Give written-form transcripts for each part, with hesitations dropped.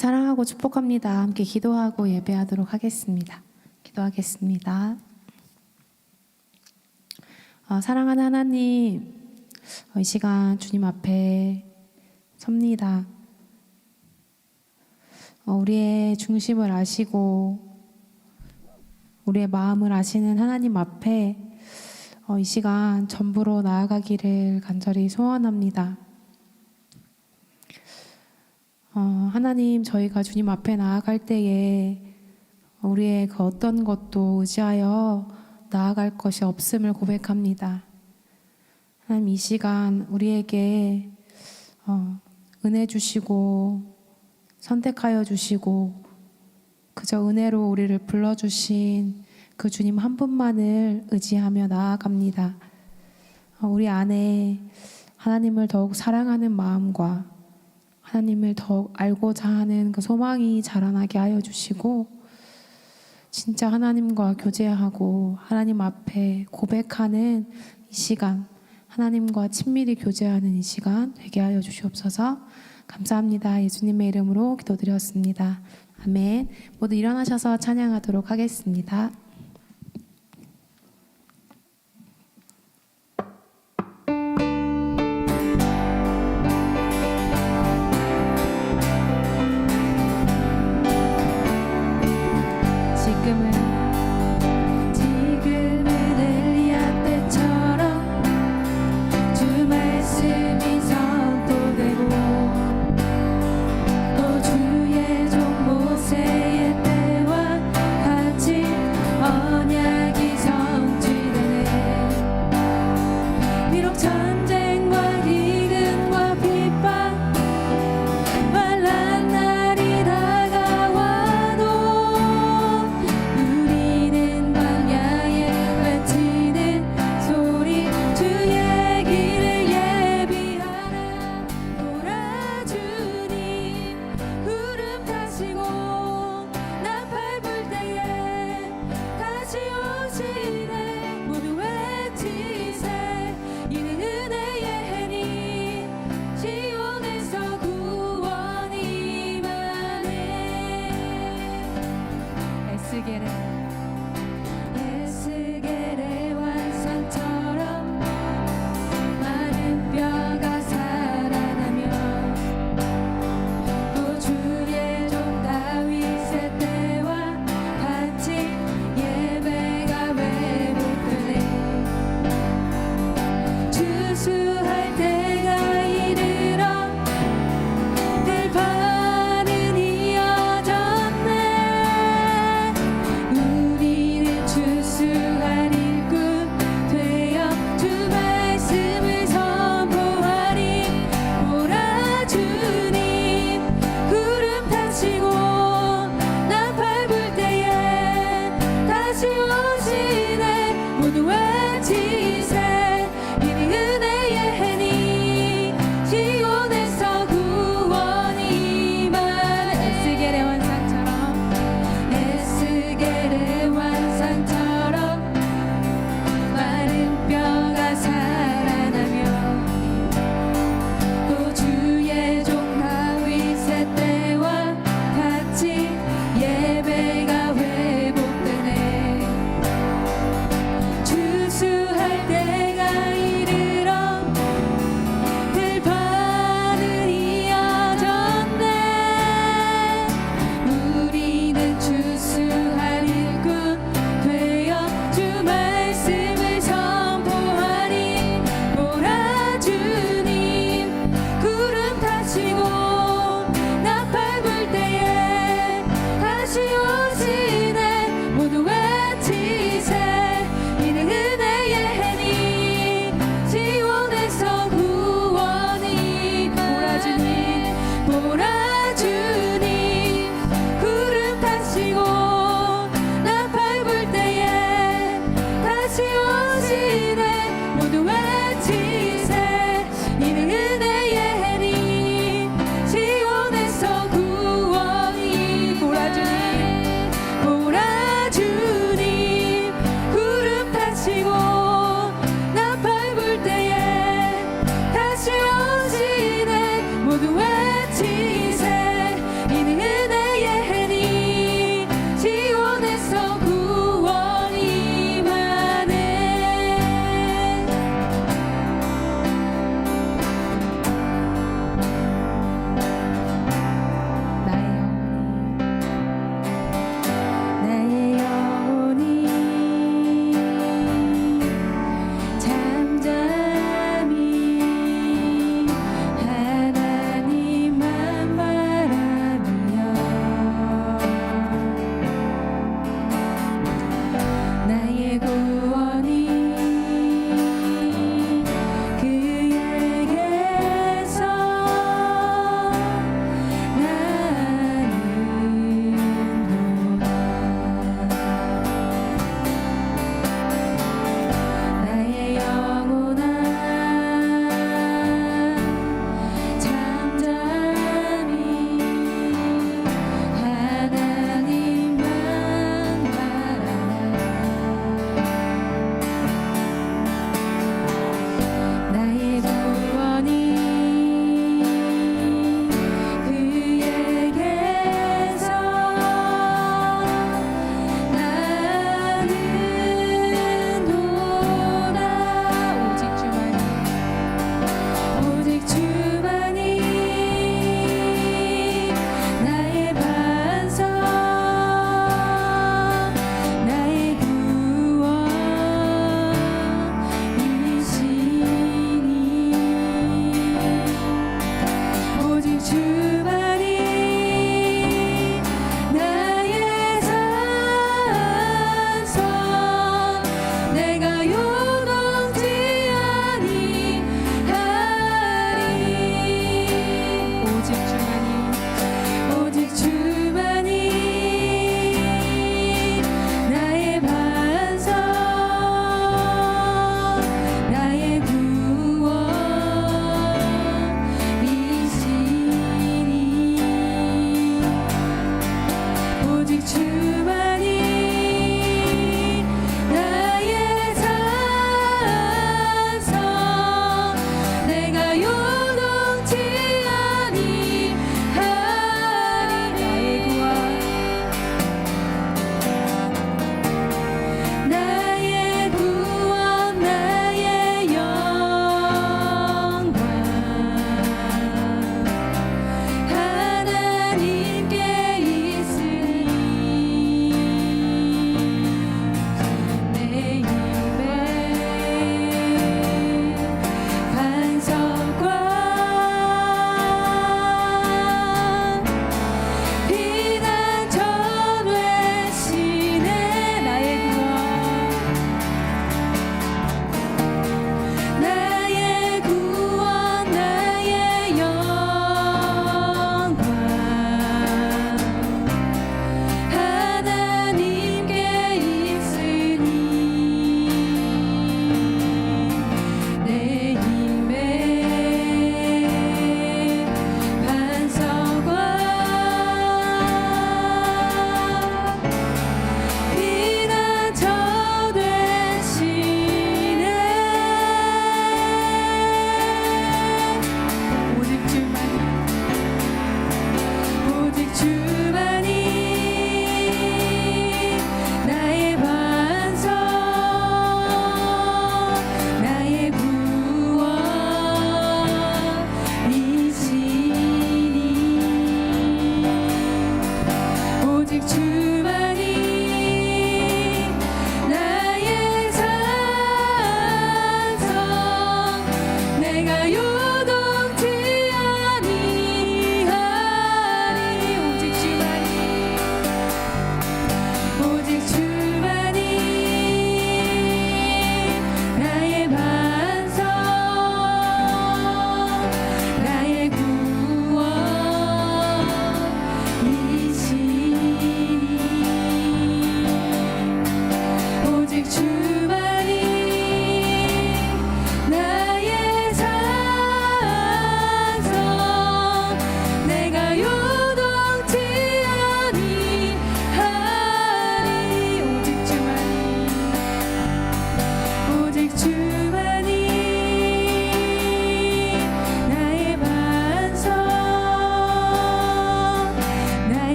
사랑하고 축복합니다. 함께 기도하고 예배하도록 하겠습니다. 기도하겠습니다. 사랑하는 하나님, 이 시간 주님 앞에 섭니다. 우리의 중심을 아시고 우리의 마음을 아시는 하나님 앞에 이 시간 전부로 나아가기를 간절히 소원합니다. 하나님, 저희가 주님 앞에 나아갈 때에 우리의 그 어떤 것도 의지하여 나아갈 것이 없음을 고백합니다. 하나님, 이 시간 우리에게 은혜 주시고 선택하여 주시고 그저 은혜로 우리를 불러주신 그 주님 한 분만을 의지하며 나아갑니다. 우리 안에 하나님을 더욱 사랑하는 마음과 하나님을 더욱 알고자 하는 그 소망이 자라나게 하여 주시고 진짜 하나님과 교제하고 하나님 앞에 고백하는 이 시간, 하나님과 친밀히 교제하는 이 시간 되게 하여 주시옵소서. 감사합니다. 예수님의 이름으로 기도드렸습니다. 아멘. 모두 일어나셔서 찬양하도록 하겠습니다. 지금은 엘리야 때처럼 주 말씀이 선포되고 또 주의 종 모세의 때와 같이 주만이 나의 산성 내가 요동치 아니하리 오직 주만이 나의 반석 나의 구원이시니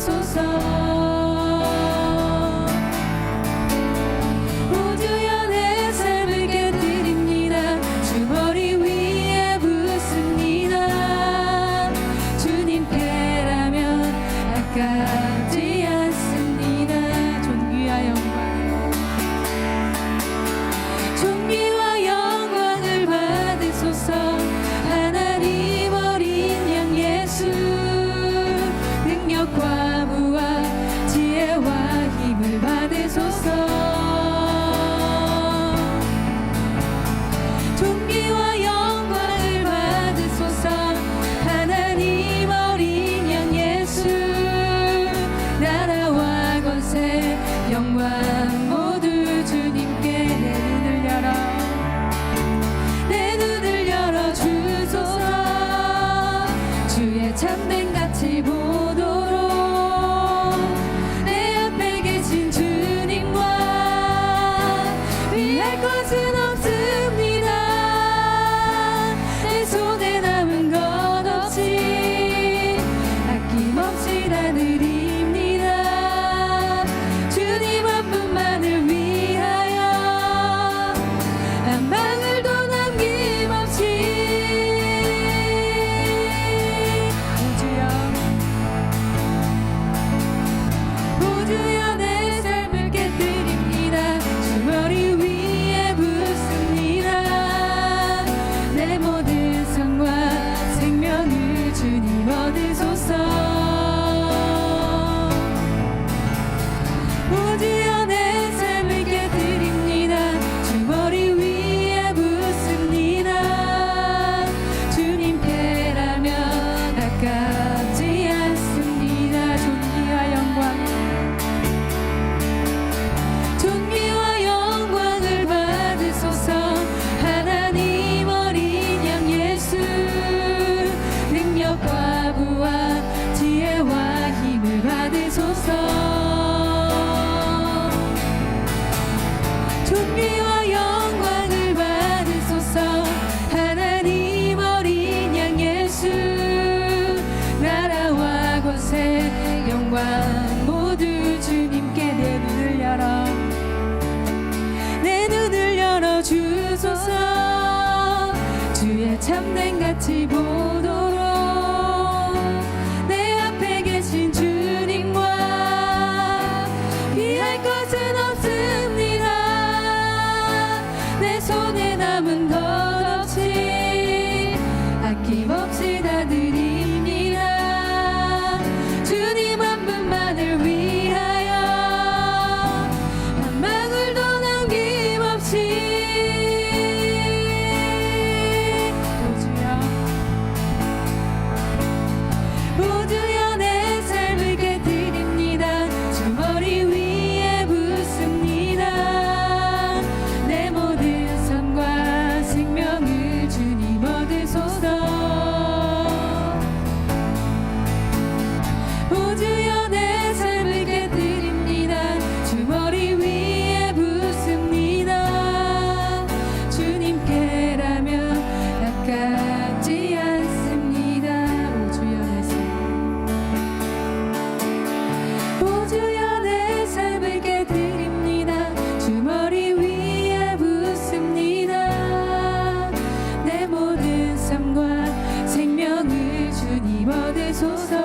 받으소서. 우주여 내 삶을 깨뜨립니다. 주 머리 위에 붓습니다. 주님께라면 아깝지 않습니다. 존귀와 영광, 존귀와 영광을 받으소서. 하나님 어린 양 예수, 능력과 부와 지혜와 힘을 받으소서. 존귀와 영광을 받으소서. 하나님 어린 양 예수, 나라와 권세 영광 모두 주님께. 내 눈을 열어 주소서. 주의 참된 가치 보도록 내 앞에 계신 주님과 비할 것은 없습니다. 내 손에 남은 것 없이 아낌없이 다 드립니다. 주님 한 분만을 위하여 한 방울도 남김없이. 우주여 내 삶을 깨뜨립니다. 주 머리 위에 붓습니다. 내 모든 성과 생명을 주님 얻으소서. 우주여 내 삶을 깨뜨립니다. 주 머리 위에 붓습니다. 주님께라면 아깝지 않습니다. 존귀와 영광, 존귀와 영광을 받으소서. 하나님 어린 양 예수, 능력과 부와 지혜와 힘을 받으소서. 존귀와 영광을 받으소서. 하나님 어린 양 예수, 나라와 권세 영광 모두 주님께. 내 눈을 열어, 내 눈을 열어 주소서. 주의 참된 가치 보도록 내 앞에 계신 주님과 비할 것은 없습니다. 내 손에 남은 것 없이 아낌없이 다 드립니다. 주님 한 분만을 위하여 한 방울도 남김없이. 우주여 내 삶을 깨뜨립니다. 주 머리 위에 붓습니다. 내 모든 삶과 생명을 주님 얻으소서. 우주여 내 삶을 깨뜨립니다. 주 머리 위에 붓습니다. 주님께라면 아깝지 않습니다. 우주여 내 삶을 깨뜨립니다. 주 머리 위에 붓습니다. 내 모든 삶과 생명을 주님 얻으소서.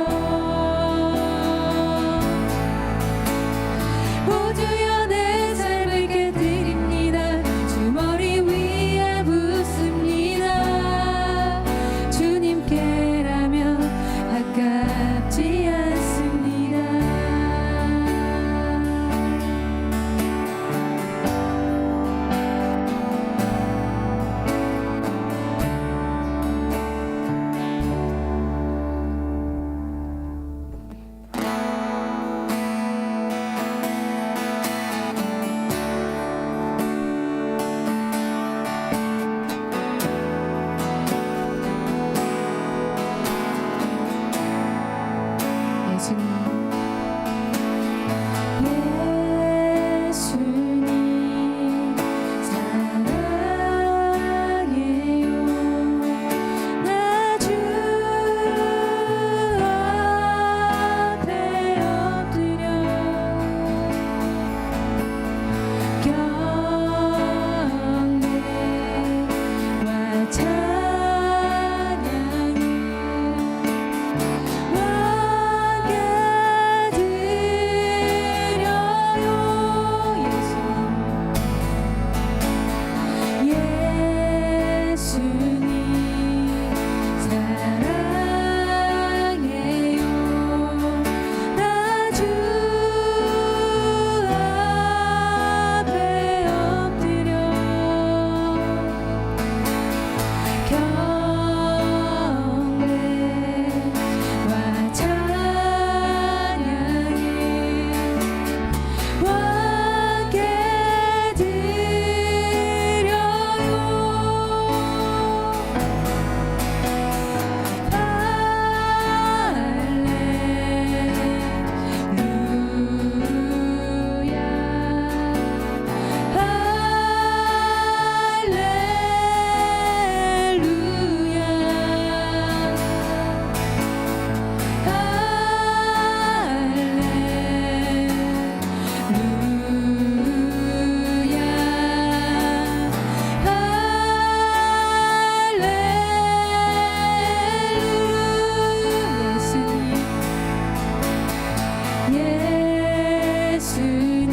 예수님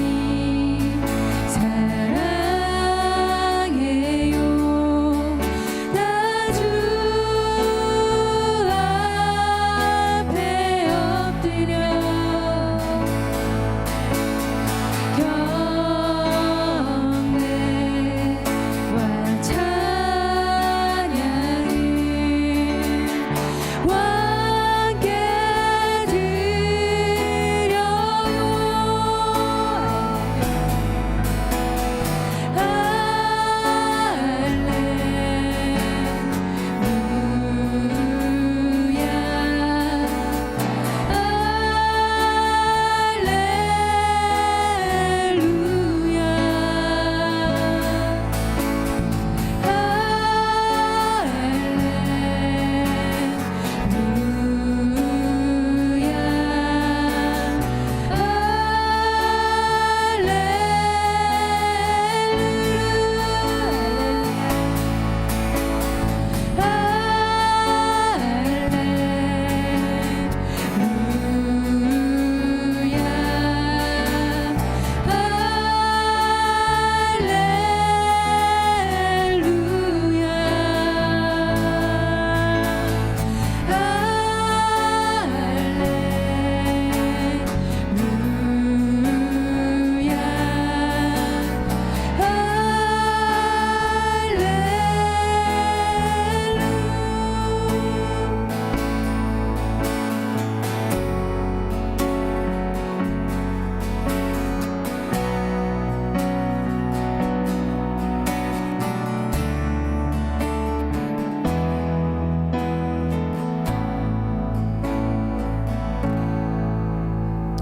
사랑해요. 나 주 앞에 엎드려 경배와 찬양을 왕께 드려요.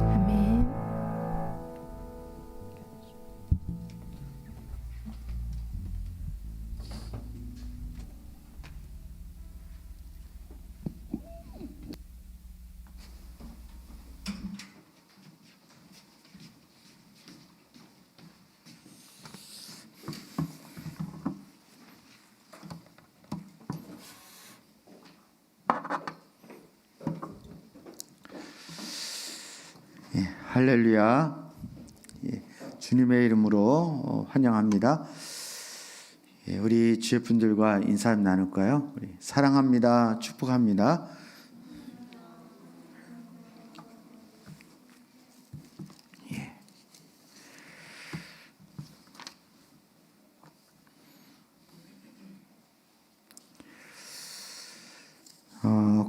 아멘. 할렐루야. 주님의 이름으로 환영합니다. 우리 주의분들과 인사 나눌까요? 우리 사랑합니다. 축복합니다.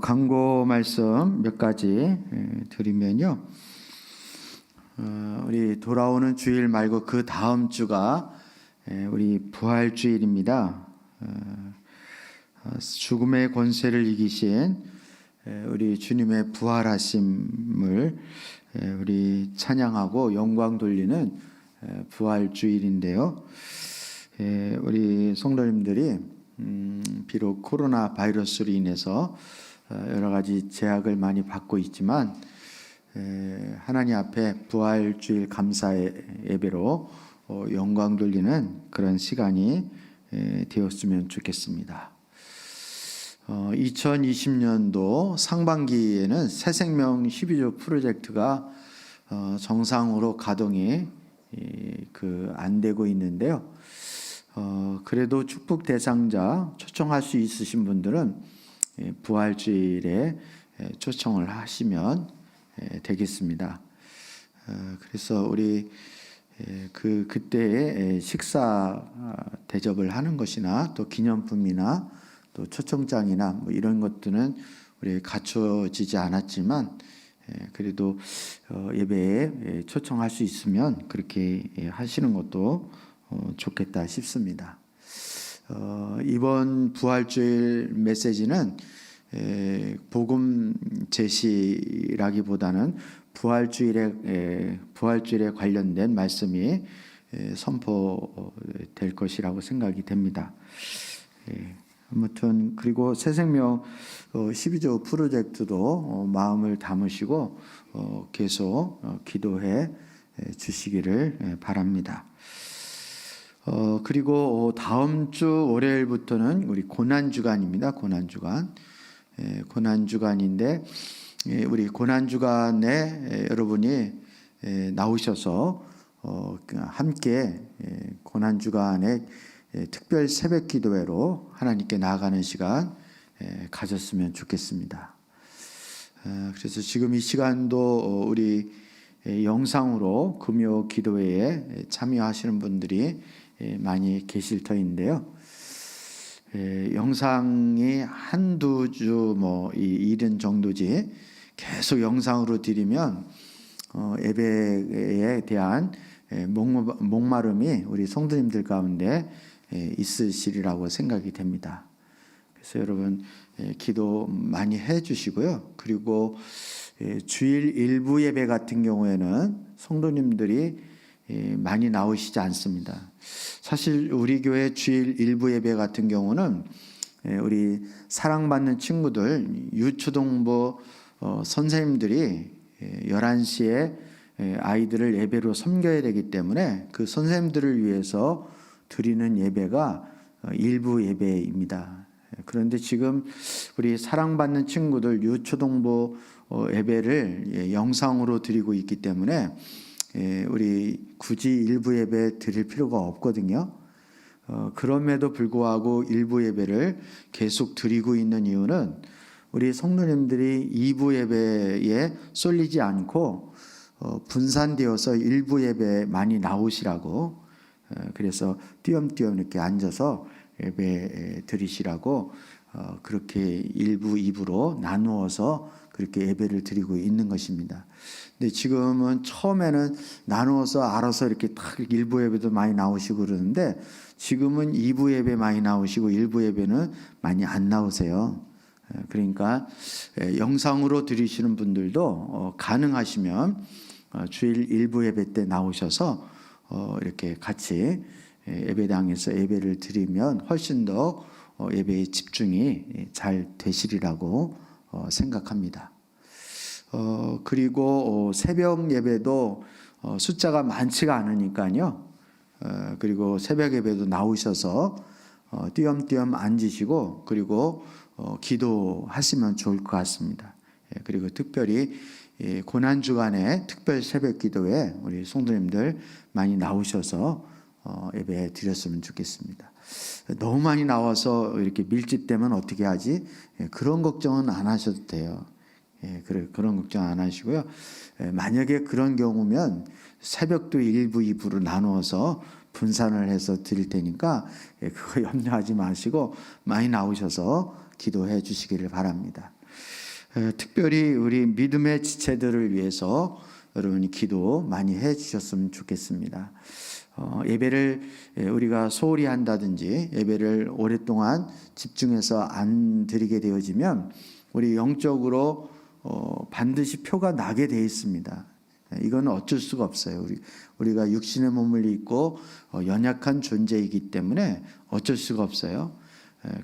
광고 말씀 몇 가지 드리면요. 우리 돌아오는 주일 말고 그 다음 주가 우리 부활주일입니다. 죽음의 권세를 이기신 우리 주님의 부활하심을 우리 찬양하고 영광 돌리는 부활주일인데요. 우리 성도님들이 비록 코로나 바이러스로 인해서 여러 가지 제약을 많이 받고 있지만 하나님 앞에 부활주일 감사의 예배로 영광 돌리는 그런 시간이 되었으면 좋겠습니다. 2020년도 상반기에는 새생명 12조 프로젝트가 정상으로 가동이 안 되고 있는데요. 그래도 축복 대상자 초청할 수 있으신 분들은 부활주일에 초청을 하시면 되겠습니다. 그래서 우리 그때에 식사 대접을 하는 것이나 또 기념품이나 또 초청장이나 뭐 이런 것들은 우리 갖춰지지 않았지만 그래도 예배에 초청할 수 있으면 그렇게 하시는 것도 좋겠다 싶습니다. 이번 부활주일 메시지는 복음 제시라기보다는 부활주일에 관련된 말씀이 선포될 것이라고 생각이 됩니다. 아무튼 그리고 새생명 12조 프로젝트도 마음을 담으시고 계속 기도해 주시기를 바랍니다. 그리고 다음 주 월요일부터는 우리 고난주간입니다. 고난주간인데 우리 고난 주간에 여러분이 나오셔서 함께 고난 주간에 특별 새벽 기도회로 하나님께 나아가는 시간 가졌으면 좋겠습니다. 그래서 지금 이 시간도 우리 영상으로 금요 기도회에 참여하시는 분들이 많이 계실 터인데요. 영상이 한두 주 이른 정도지 계속 영상으로 드리면 예배에 대한 목마름이 우리 성도님들 가운데 있으시리라고 생각이 됩니다. 그래서 여러분 기도 많이 해 주시고요. 그리고 주일 일부 예배 같은 경우에는 성도님들이 많이 나오시지 않습니다. 사실 우리 교회 주일 일부 예배 같은 경우는 우리 사랑받는 친구들 유초동부 선생님들이 11시에 아이들을 예배로 섬겨야 되기 때문에 그 선생님들을 위해서 드리는 예배가 일부 예배입니다. 그런데 지금 우리 사랑받는 친구들 유초동부 예배를 영상으로 드리고 있기 때문에 우리 굳이 일부 예배 드릴 필요가 없거든요. 그럼에도 불구하고 일부 예배를 계속 드리고 있는 이유는 우리 성도님들이 2부 예배에 쏠리지 않고 분산되어서 일부 예배에 많이 나오시라고, 그래서 띄엄띄엄 이렇게 앉아서 예배 드리시라고 그렇게 1부, 2부로 나누어서 그렇게 예배를 드리고 있는 것입니다. 근데 지금은 처음에는 나누어서 알아서 이렇게 딱 1부 예배도 많이 나오시고 그러는데 지금은 2부 예배 많이 나오시고 1부 예배는 많이 안 나오세요. 그러니까 영상으로 드리시는 분들도 가능하시면 주일 1부 예배 때 나오셔서 이렇게 같이 예배당에서 예배를 드리면 훨씬 더 예배에 집중이 잘 되시리라고 생각합니다. 그리고 새벽 예배도 숫자가 많지가 않으니까요. 그리고 새벽 예배도 나오셔서 띄엄띄엄 앉으시고 그리고 기도하시면 좋을 것 같습니다. 그리고 특별히 고난 주간에 특별 새벽 기도에 우리 성도님들 많이 나오셔서 예배 드렸으면 좋겠습니다. 너무 많이 나와서 이렇게 밀집되면 어떻게 하지? 그런 걱정은 안 하셔도 돼요. 그런 걱정 안 하시고요. 만약에 그런 경우면 새벽도 1부, 2부로 나누어서 분산을 해서 드릴 테니까 그거 염려하지 마시고 많이 나오셔서 기도해 주시기를 바랍니다. 특별히 우리 믿음의 지체들을 위해서 여러분이 기도 많이 해 주셨으면 좋겠습니다. 예배를 우리가 소홀히 한다든지 예배를 오랫동안 집중해서 안 드리게 되어지면 우리 영적으로 반드시 표가 나게 되어 있습니다. 이건 어쩔 수가 없어요. 우리가 육신의 몸을 입고 연약한 존재이기 때문에 어쩔 수가 없어요.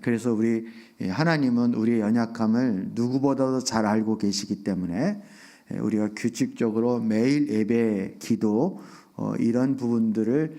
그래서 우리 하나님은 우리의 연약함을 누구보다도 잘 알고 계시기 때문에 우리가 규칙적으로 매일 예배, 기도 이런 부분들을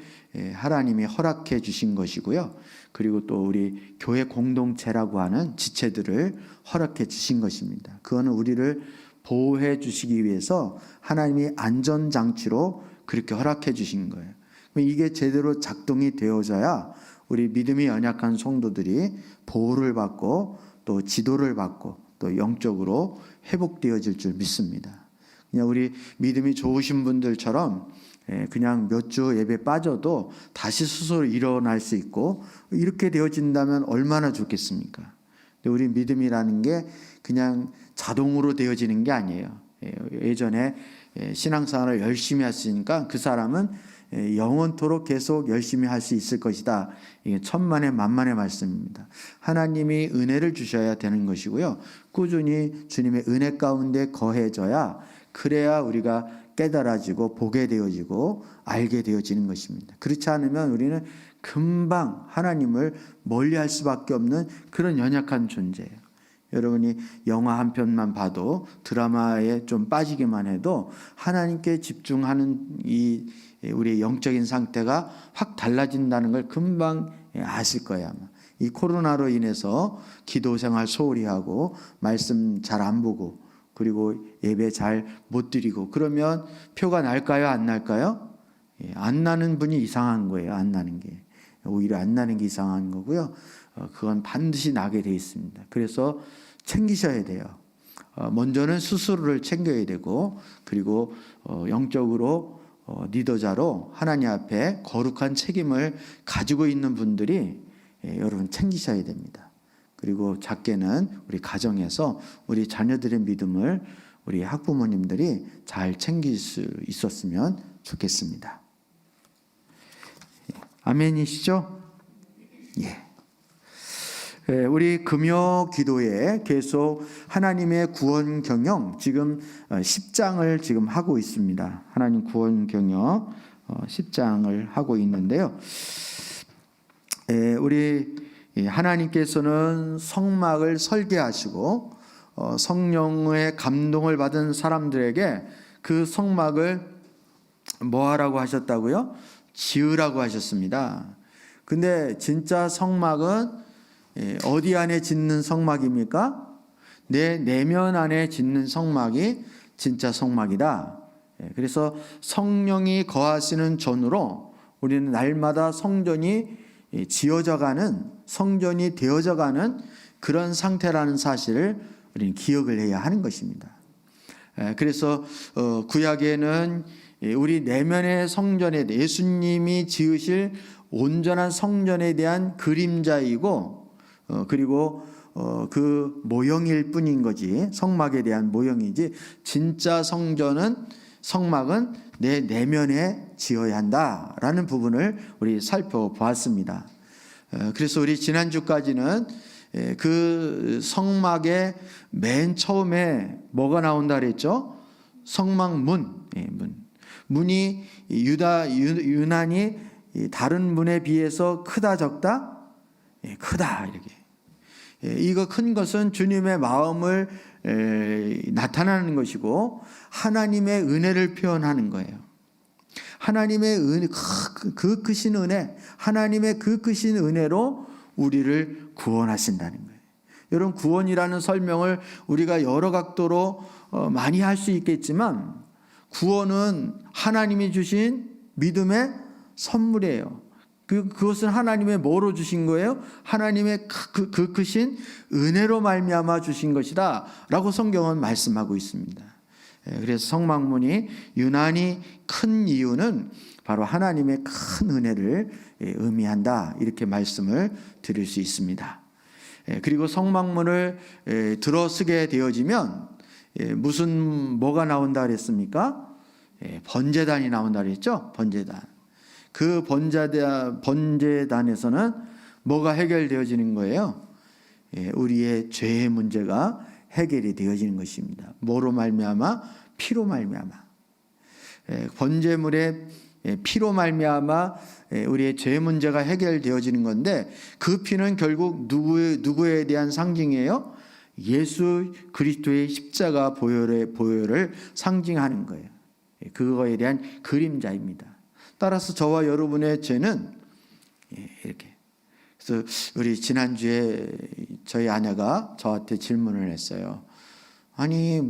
하나님이 허락해 주신 것이고요. 그리고 또 우리 교회 공동체라고 하는 지체들을 허락해 주신 것입니다. 그거는 우리를 보호해 주시기 위해서 하나님이 안전장치로 그렇게 허락해 주신 거예요. 이게 제대로 작동이 되어져야 우리 믿음이 연약한 성도들이 보호를 받고 또 지도를 받고 또 영적으로 회복되어질 줄 믿습니다. 그냥 우리 믿음이 좋으신 분들처럼 그냥 몇 주 예배 빠져도 다시 스스로 일어날 수 있고 이렇게 되어진다면 얼마나 좋겠습니까? 근데 우리 믿음이라는 게 그냥 자동으로 되어지는 게 아니에요. 예전에 신앙생활을 열심히 했으니까 그 사람은 영원토록 계속 열심히 할 수 있을 것이다. 이게 천만의 만만의 말씀입니다. 하나님이 은혜를 주셔야 되는 것이고요. 꾸준히 주님의 은혜 가운데 거해져야 그래야 우리가 깨달아지고 보게 되어지고 알게 되어지는 것입니다. 그렇지 않으면 우리는 금방 하나님을 멀리할 수밖에 없는 그런 연약한 존재예요. 여러분이 영화 한 편만 봐도 드라마에 좀 빠지기만 해도 하나님께 집중하는 이 우리의 영적인 상태가 확 달라진다는 걸 금방 아실 거예요. 아마. 이 코로나로 인해서 기도 생활 소홀히 하고 말씀 잘 안 보고 그리고 예배 잘 못 드리고 그러면 표가 날까요? 안 날까요? 안 나는 분이 이상한 거예요. 안 나는 게. 오히려 안 나는 게 이상한 거고요. 그건 반드시 나게 돼 있습니다. 그래서 챙기셔야 돼요. 먼저는 스스로를 챙겨야 되고 그리고 영적으로 리더자로 하나님 앞에 거룩한 책임을 가지고 있는 분들이 여러분 챙기셔야 됩니다. 그리고 작게는 우리 가정에서 우리 자녀들의 믿음을 우리 학부모님들이 잘 챙길 수 있었으면 좋겠습니다. 아멘이시죠? 예. 우리 금요 기도에 계속 하나님의 구원 경영 지금 10장을 지금 하고 있습니다. 하나님 구원 경영 10장을 하고 있는데요. 우리 하나님께서는 성막을 설계하시고 성령의 감동을 받은 사람들에게 그 성막을 뭐 하라고 하셨다고요? 지으라고 하셨습니다. 근데 진짜 성막은 어디 안에 짓는 성막입니까? 내 내면 안에 짓는 성막이 진짜 성막이다. 그래서 성령이 거하시는 전으로 우리는 날마다 성전이 지어져가는, 성전이 되어져가는 그런 상태라는 사실을 우리는 기억을 해야 하는 것입니다. 그래서 구약에는 우리 내면의 성전에 대해 예수님이 지으실 온전한 성전에 대한 그림자이고 그리고 그 모형일 뿐인 거지, 성막에 대한 모형이지 진짜 성막은 내 내면에 지어야 한다라는 부분을 우리 살펴보았습니다. 그래서 우리 지난주까지는 그 성막의 맨 처음에 뭐가 나온다 그랬죠? 성막문, 문이 유난히 다른 문에 비해서 크다 적다? 크다 이렇게. 이거 큰 것은 주님의 마음을 나타나는 것이고 하나님의 은혜를 표현하는 거예요. 하나님의 은혜, 그 크신 은혜, 하나님의 그 크신 은혜로 우리를 구원하신다는 거예요. 여러분, 구원이라는 설명을 우리가 여러 각도로 많이 할 수 있겠지만 구원은 하나님이 주신 믿음의 선물이에요. 그것은 하나님의 뭐로 주신 거예요? 하나님의 그 크신 은혜로 말미암아 주신 것이다 라고 성경은 말씀하고 있습니다. 그래서 성막문이 유난히 큰 이유는 바로 하나님의 큰 은혜를 의미한다, 이렇게 말씀을 드릴 수 있습니다. 그리고 성막문을 들어서게 되어지면 뭐가 나온다 그랬습니까? 번제단이 나온다 그랬죠? 번제단. 그 번제단에서는 뭐가 해결되어지는 거예요? 우리의 죄의 문제가 해결이 되어지는 것입니다. 뭐로 말미암아? 피로 말미암아. 번제물의 피로 말미암아 우리의 죄 문제가 해결되어지는 건데 그 피는 결국 누구에 대한 상징이에요? 예수 그리스도의 십자가 보혈을 상징하는 거예요. 그거에 대한 그림자입니다. 따라서 저와 여러분의 죄는 이렇게. 그래서 우리 지난주에 저희 아내가 저한테 질문을 했어요. 아니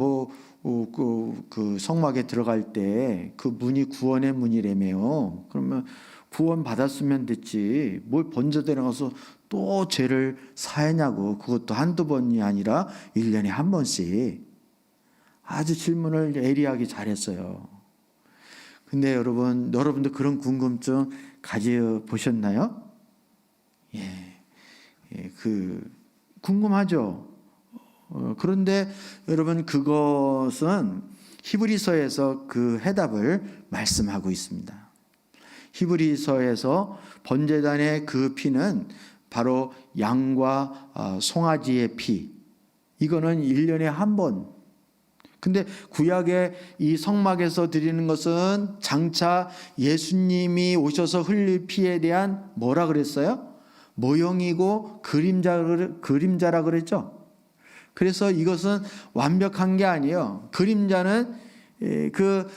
그 성막에 들어갈 때 그 문이 구원의 문이라며요. 그러면 구원 받았으면 됐지 뭘 번제단에 가서 또 죄를 사했냐고. 그것도 한두 번이 아니라 1년에 한 번씩. 아주 질문을 예리하게 잘했어요. 근데 여러분도 그런 궁금증 가져보셨나요? 궁금하죠. 그런데 여러분, 그것은 히브리서에서 그 해답을 말씀하고 있습니다. 히브리서에서 번제단의 그 피는 바로 양과 송아지의 피. 이거는 1년에 한 번. 근데 구약의 이 성막에서 드리는 것은 장차 예수님이 오셔서 흘릴 피에 대한 뭐라 그랬어요? 모형이고 그림자라 그랬죠. 그래서 이것은 완벽한 게 아니에요. 그림자는 그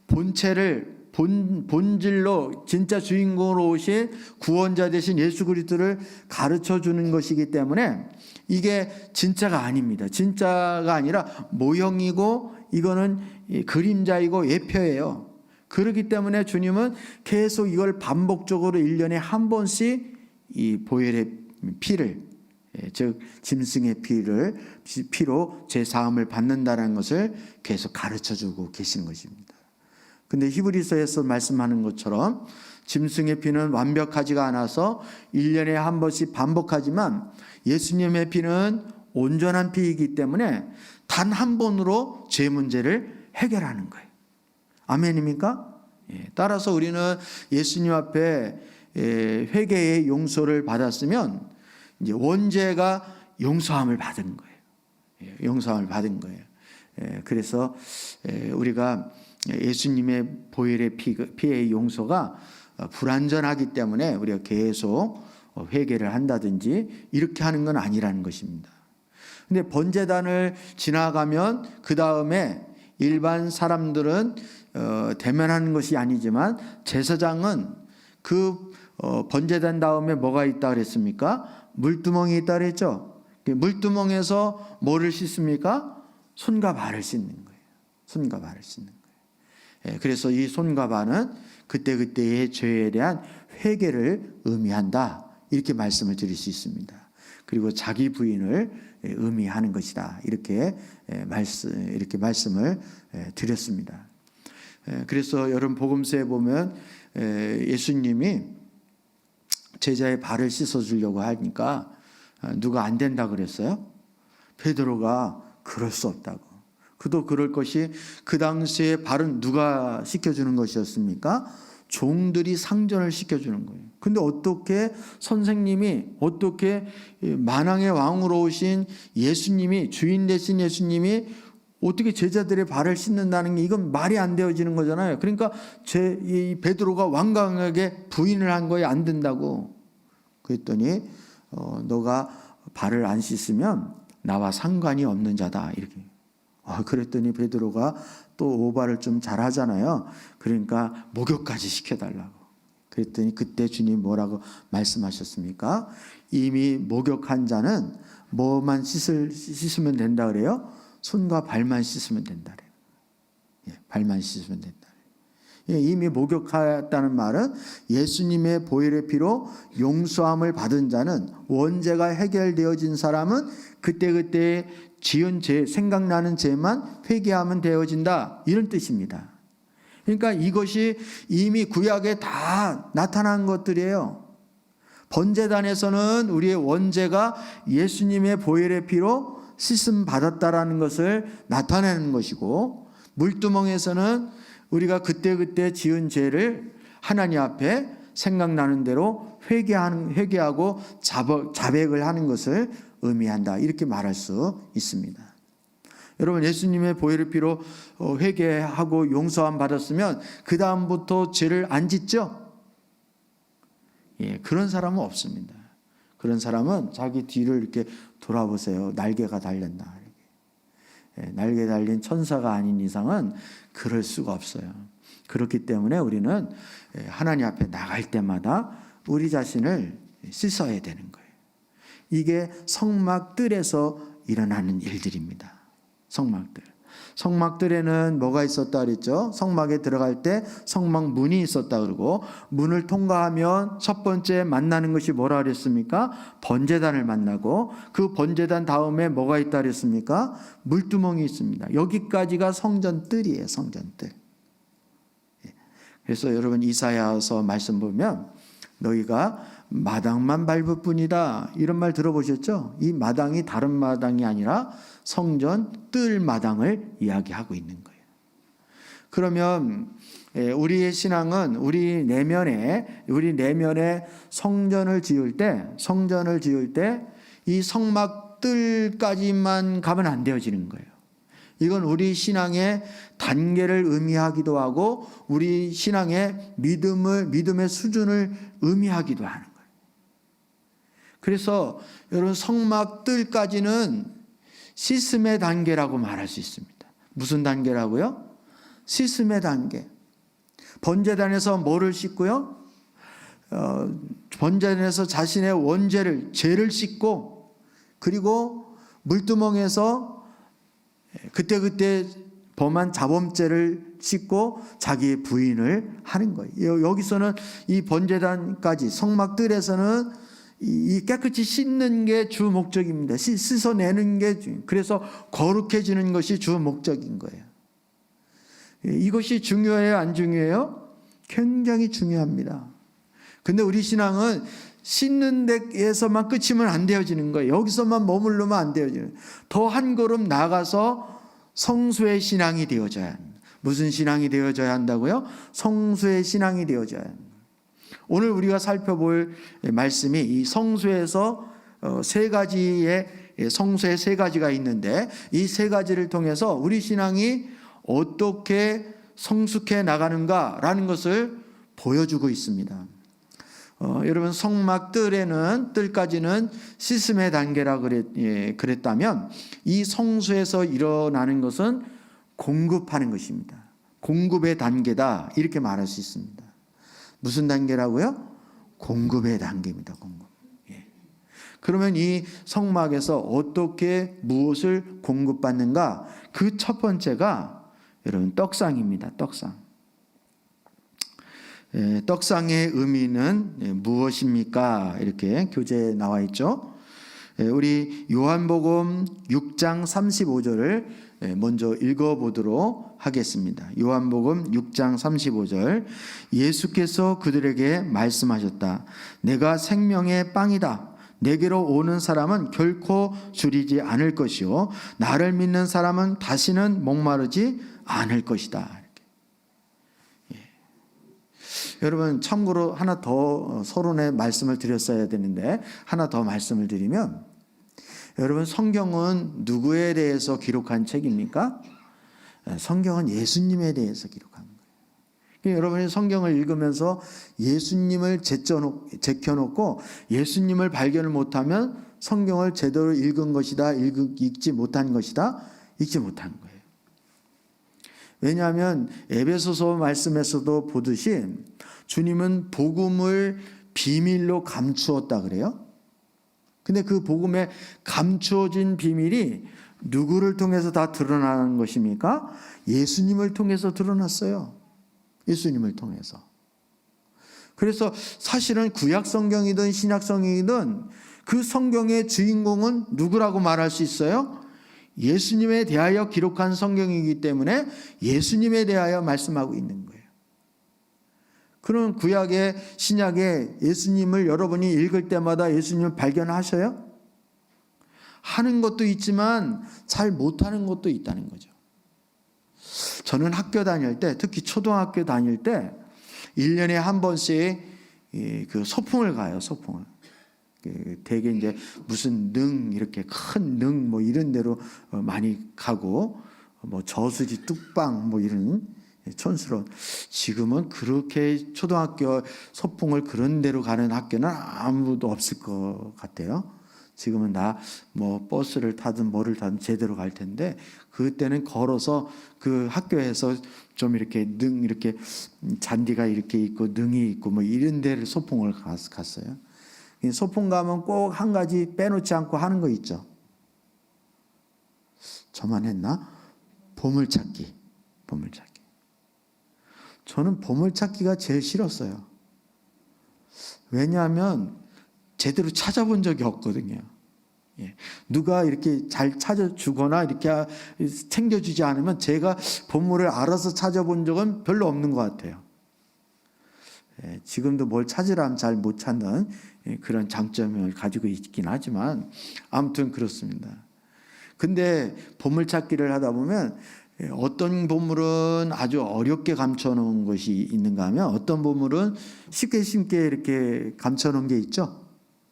본체를 본질로 진짜 주인공으로 오신 구원자 되신 예수 그리스도를 가르쳐 주는 것이기 때문에 이게 진짜가 아닙니다. 진짜가 아니라 모형이고 이거는 그림자이고 예표예요. 그렇기 때문에 주님은 계속 이걸 반복적으로 1년에 한 번씩 이 보혈의 피를, 즉 짐승의 피로 제 사함을 받는다는 것을 계속 가르쳐주고 계신 것입니다. 근데 히브리서에서 말씀하는 것처럼 짐승의 피는 완벽하지가 않아서 1년에 한 번씩 반복하지만 예수님의 피는 온전한 피이기 때문에 단 한 번으로 죄 문제를 해결하는 거예요. 아멘입니까? 따라서 우리는 예수님 앞에 회개의 용서를 받았으면 이제 원죄가 용서함을 받은 거예요. 용서함을 받은 거예요. 그래서 우리가 예수님의 보혈의 피의 용서가 불완전하기 때문에 우리가 계속 회개를 한다든지 이렇게 하는 건 아니라는 것입니다. 근데 번제단을 지나가면 그 다음에 일반 사람들은 대면하는 것이 아니지만 제사장은 그 번제단 다음에 뭐가 있다 그랬습니까? 물두멍이 있다 그랬죠. 물두멍에서 뭐를 씻습니까? 손과 발을 씻는 거예요. 손과 발을 씻는 거예요. 그래서 이 손과 발은 그때그때의 죄에 대한 회개를 의미한다. 이렇게 말씀을 드릴 수 있습니다. 그리고 자기 부인을 의미하는 것이다. 이렇게 말씀을 드렸습니다. 그래서 여러분 복음서에 보면 예수님이 제자의 발을 씻어주려고 하니까 누가 안 된다 그랬어요? 베드로가 그럴 수 없다고. 그도 그럴 것이 그 당시에 발은 누가 씻겨주는 것이었습니까? 종들이 상전을 시켜주는 거예요. 근데 어떻게 선생님이, 어떻게 만왕의 왕으로 오신 예수님이, 주인 되신 예수님이 어떻게 제자들의 발을 씻는다는 게 이건 말이 안 되어지는 거잖아요. 그러니까 이 베드로가 완강하게 부인을 한 거에 안 된다고. 그랬더니 너가 발을 안 씻으면 나와 상관이 없는 자다. 이렇게. 그랬더니 베드로가 또 오바를 좀 잘하잖아요. 그러니까 목욕까지 시켜달라고. 그랬더니 그때 주님 뭐라고 말씀하셨습니까? 이미 목욕한 자는 뭐만 씻으면 된다 그래요? 손과 발만 씻으면 된다 그래요. 발만 씻으면 된다. 이미 목욕했다는 말은 예수님의 보혈의 피로 용서함을 받은 자는, 원죄가 해결되어진 사람은 그때그때 지은 죄, 생각나는 죄만 회개하면 되어진다. 이런 뜻입니다. 그러니까 이것이 이미 구약에 다 나타난 것들이에요. 번제단에서는 우리의 원죄가 예수님의 보혈의 피로 씻음 받았다라는 것을 나타내는 것이고, 물두멍에서는 우리가 그때그때 지은 죄를 하나님 앞에 생각나는 대로 회개하고 자백을 하는 것을 의미한다. 이렇게 말할 수 있습니다. 여러분, 예수님의 보혈의 피로 회개하고 용서함 받았으면 그 다음부터 죄를 안 짓죠? 그런 사람은 없습니다. 그런 사람은 자기 뒤를 이렇게 돌아보세요. 날개가 달렸나. 날개 달린 천사가 아닌 이상은 그럴 수가 없어요. 그렇기 때문에 우리는 하나님 앞에 나갈 때마다 우리 자신을 씻어야 되는 거예요. 이게 성막들에서 일어나는 일들입니다. 성막들에는 뭐가 있었다 그랬죠? 성막에 들어갈 때 성막 문이 있었다 그러고, 문을 통과하면 첫 번째 만나는 것이 뭐라 그랬습니까? 번제단을 만나고, 그 번제단 다음에 뭐가 있다 그랬습니까? 물두멍이 있습니다. 여기까지가 성전뜰이에요. 성전뜰. 그래서 여러분 이사야서 말씀 보면 너희가 마당만 밟을 뿐이다, 이런 말 들어보셨죠? 이 마당이 다른 마당이 아니라 성전 뜰 마당을 이야기하고 있는 거예요. 그러면 우리의 신앙은 우리 내면에 성전을 지을 때 이 성막 뜰까지만 가면 안 되어지는 거예요. 이건 우리 신앙의 단계를 의미하기도 하고 우리 신앙의 믿음의 수준을 의미하기도 하는 거예요. 그래서 여러분, 성막 뜰까지는 씻음의 단계라고 말할 수 있습니다. 무슨 단계라고요? 씻음의 단계. 번제단에서 뭐를 씻고요? 번제단에서 자신의 원죄를, 죄를 씻고, 그리고 물두멍에서 그때그때 범한 자범죄를 씻고 자기의 부인을 하는 거예요. 여기서는 이 번제단까지 성막들에서는 이 깨끗이 씻는 게 주 목적입니다. 씻어내는 게, 그래서 거룩해지는 것이 주 목적인 거예요. 이것이 중요해요, 안 중요해요? 굉장히 중요합니다. 근데 우리 신앙은 씻는 데에서만 끝이면 안 되어지는 거예요. 여기서만 머무르면 안 되어지는 거예요. 더 한 걸음 나가서 성수의 신앙이 되어져야 합니다. 무슨 신앙이 되어져야 한다고요? 성수의 신앙이 되어져야 합니다. 오늘 우리가 살펴볼 말씀이 이 성수에서 세 가지의, 성수의 세 가지가 있는데, 이 세 가지를 통해서 우리 신앙이 어떻게 성숙해 나가는가라는 것을 보여주고 있습니다. 여러분, 성막 뜰까지는 씻음의 단계라 그랬다면, 이 성수에서 일어나는 것은 공급하는 것입니다. 공급의 단계다, 이렇게 말할 수 있습니다. 무슨 단계라고요? 공급의 단계입니다. 공급. 그러면 이 성막에서 어떻게 무엇을 공급받는가? 그 첫 번째가 여러분 떡상입니다. 떡상. 떡상의 의미는 무엇입니까? 이렇게 교재에 나와 있죠. 우리 요한복음 6장 35절을 먼저 읽어보도록 하겠습니다. 요한복음 6장 35절. 예수께서 그들에게 말씀하셨다. 내가 생명의 빵이다. 내게로 오는 사람은 결코 줄이지 않을 것이요 나를 믿는 사람은 다시는 목마르지 않을 것이다. 여러분, 참고로 하나 더 서론에 말씀을 드렸어야 되는데, 하나 더 말씀을 드리면, 여러분, 성경은 누구에 대해서 기록한 책입니까? 성경은 예수님에 대해서 기록한 거예요. 여러분이 성경을 읽으면서 예수님을 제껴놓고 예수님을 발견을 못하면 성경을 제대로 읽은 것이다, 읽지 못한 것이다, 읽지 못한 거예요. 왜냐하면 에베소서 말씀에서도 보듯이 주님은 복음을 비밀로 감추었다 그래요. 근데 그 복음에 감추어진 비밀이 누구를 통해서 다 드러나는 것입니까? 예수님을 통해서 드러났어요. 예수님을 통해서. 그래서 사실은 구약 성경이든 신약 성경이든 그 성경의 주인공은 누구라고 말할 수 있어요? 예수님에 대하여 기록한 성경이기 때문에 예수님에 대하여 말씀하고 있는 거예요. 그럼 구약의 신약에 예수님을 여러분이 읽을 때마다 예수님을 발견하셔요? 하는 것도 있지만 잘 못하는 것도 있다는 거죠. 저는 학교 다닐 때, 특히 초등학교 다닐 때 1년에 한 번씩 그 소풍을 가요. 소풍을. 되게 이제 무슨 이렇게 큰 뭐 이런 데로 많이 가고, 뭐 저수지 뚝방 뭐 이런 촌스러운. 지금은 그렇게 초등학교 소풍을 그런 데로 가는 학교는 아무도 없을 것 같아요. 지금은 다 뭐 버스를 타든 뭐를 타든 제대로 갈 텐데, 그때는 걸어서 그 학교에서 좀 이렇게 이렇게 잔디가 이렇게 있고 능이 있고 뭐 이런 데를 소풍을 갔어요. 소풍 가면 꼭 한 가지 빼놓지 않고 하는 거 있죠. 저만 했나? 보물찾기. 보물찾기. 저는 보물찾기가 제일 싫었어요. 왜냐하면 제대로 찾아본 적이 없거든요. 누가 이렇게 잘 찾아주거나 이렇게 챙겨주지 않으면 제가 보물을 알아서 찾아본 적은 별로 없는 것 같아요. 지금도 뭘 찾으라면 잘 못 찾는 그런 장점을 가지고 있긴 하지만 아무튼 그렇습니다. 근데 보물찾기를 하다 보면 어떤 보물은 아주 어렵게 감춰놓은 것이 있는가 하면 어떤 보물은 쉽게 이렇게 감춰놓은 게 있죠.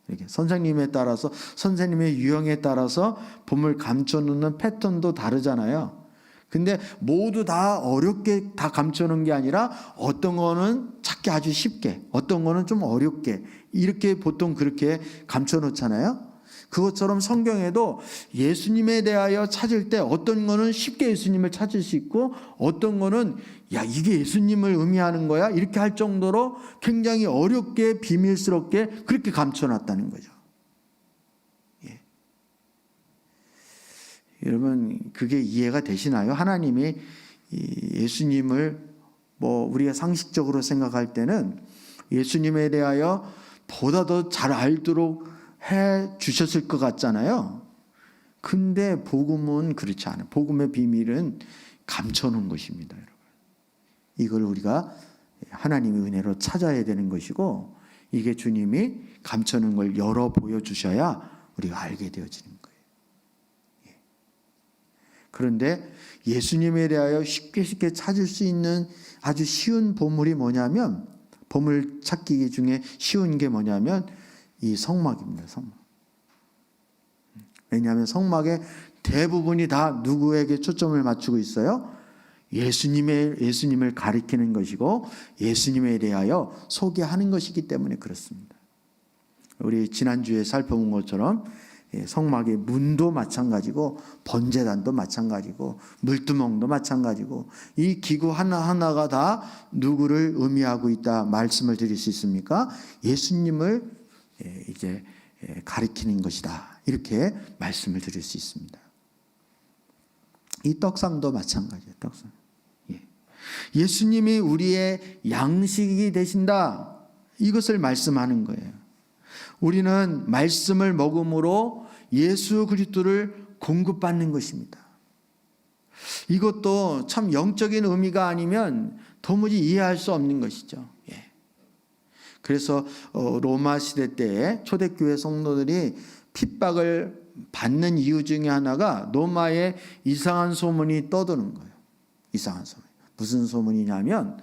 이렇게 선생님에 따라서, 선생님의 유형에 따라서 보물 감춰놓는 패턴도 다르잖아요. 근데 모두 다 어렵게 다 감춰놓은 게 아니라 어떤 거는 찾기 아주 쉽게, 어떤 거는 좀 어렵게, 이렇게 보통 그렇게 감춰놓잖아요. 그것처럼 성경에도 예수님에 대하여 찾을 때 어떤 거는 쉽게 예수님을 찾을 수 있고 어떤 거는 야 이게 예수님을 의미하는 거야? 이렇게 할 정도로 굉장히 어렵게 비밀스럽게 그렇게 감춰놨다는 거죠. 예. 여러분 그게 이해가 되시나요? 하나님이 예수님을 우리가 상식적으로 생각할 때는 예수님에 대하여 보다 더 잘 알도록 해 주셨을 것 같잖아요. 근데 복음은 그렇지 않아요. 복음의 비밀은 감춰놓은 것입니다, 여러분. 이걸 우리가 하나님의 은혜로 찾아야 되는 것이고 이게 주님이 감춰놓은 걸 열어 보여주셔야 우리가 알게 되어지는 거예요. 예. 그런데 예수님에 대하여 쉽게 찾을 수 있는 아주 쉬운 보물이 뭐냐면 보물 찾기 중에 쉬운 게 뭐냐면 이 성막입니다. 성막. 왜냐하면 성막의 대부분이 다 누구에게 초점을 맞추고 있어요? 예수님을 가리키는 것이고 예수님에 대하여 소개하는 것이기 때문에 그렇습니다. 우리 지난주에 살펴본 것처럼 성막의 문도 마찬가지고 번제단도 마찬가지고 물두멍도 마찬가지고 이 기구 하나하나가 다 누구를 의미하고 있다 말씀을 드릴 수 있습니까? 예수님을 이제 가리키는 것이다. 이렇게 말씀을 드릴 수 있습니다. 이 떡상도 마찬가지예요. 떡상. 예수님이 우리의 양식이 되신다. 이것을 말씀하는 거예요. 우리는 말씀을 먹음으로 예수 그리스도를 공급받는 것입니다. 이것도 참 영적인 의미가 아니면 도무지 이해할 수 없는 것이죠. 그래서 로마 시대 때 초대교회 성도들이 핍박을 받는 이유 중에 하나가 로마에 이상한 소문이 떠도는 거예요. 이상한 소문. 무슨 소문이냐면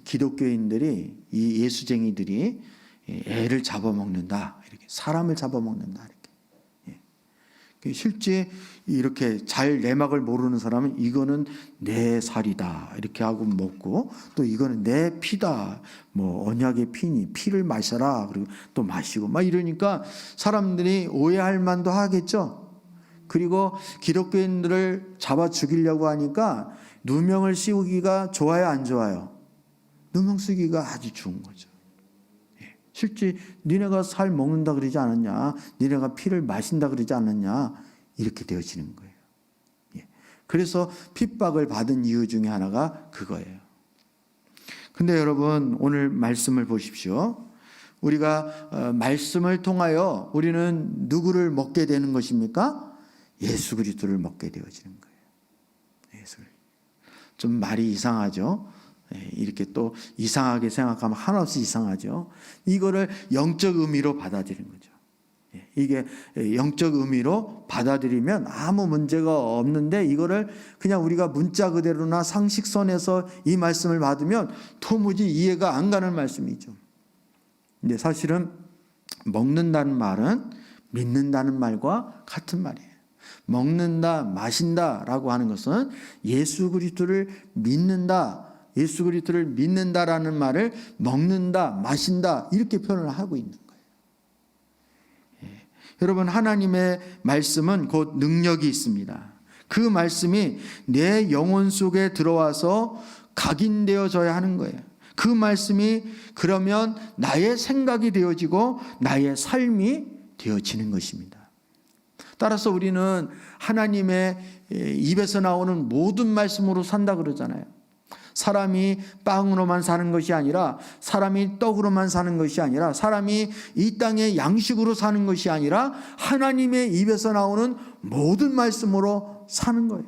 기독교인들이 이 예수쟁이들이 애를 잡아먹는다. 이렇게 사람을 잡아먹는다. 이렇게. 실제 이렇게 잘 내막을 모르는 사람은 이거는 내 살이다. 이렇게 하고 먹고 또 이거는 내 피다. 언약의 피니 피를 마셔라. 그리고 또 마시고 막 이러니까 사람들이 오해할 만도 하겠죠. 그리고 기독교인들을 잡아 죽이려고 하니까 누명을 씌우기가 좋아요, 안 좋아요? 누명 쓰기가 아주 좋은 거죠. 실제 니네가 살 먹는다 그러지 않았냐? 니네가 피를 마신다 그러지 않았냐? 이렇게 되어지는 거예요. 그래서 핍박을 받은 이유 중에 하나가 그거예요. 근데 여러분 오늘 말씀을 보십시오. 우리가 말씀을 통하여 우리는 누구를 먹게 되는 것입니까? 예수 그리스도를 먹게 되어지는 거예요. 좀 말이 이상하죠? 이렇게 또 이상하게 생각하면 한없이 이상하죠. 이거를 영적 의미로 받아들이는 거죠. 이게 영적 의미로 받아들이면 아무 문제가 없는데 이거를 그냥 우리가 문자 그대로나 상식선에서 이 말씀을 받으면 도무지 이해가 안 가는 말씀이죠. 근데 사실은 먹는다는 말은 믿는다는 말과 같은 말이에요. 먹는다, 마신다라고 하는 것은 예수 그리스도를 믿는다. 예수 그리스도를 믿는다라는 말을 먹는다, 마신다 이렇게 표현을 하고 있는 거예요. 여러분 하나님의 말씀은 곧 능력이 있습니다. 그 말씀이 내 영혼 속에 들어와서 각인되어져야 하는 거예요. 그 말씀이 그러면 나의 생각이 되어지고 나의 삶이 되어지는 것입니다. 따라서 우리는 하나님의 입에서 나오는 모든 말씀으로 산다 그러잖아요. 사람이 빵으로만 사는 것이 아니라 사람이 떡으로만 사는 것이 아니라 사람이 이 땅의 양식으로 사는 것이 아니라 하나님의 입에서 나오는 모든 말씀으로 사는 거예요.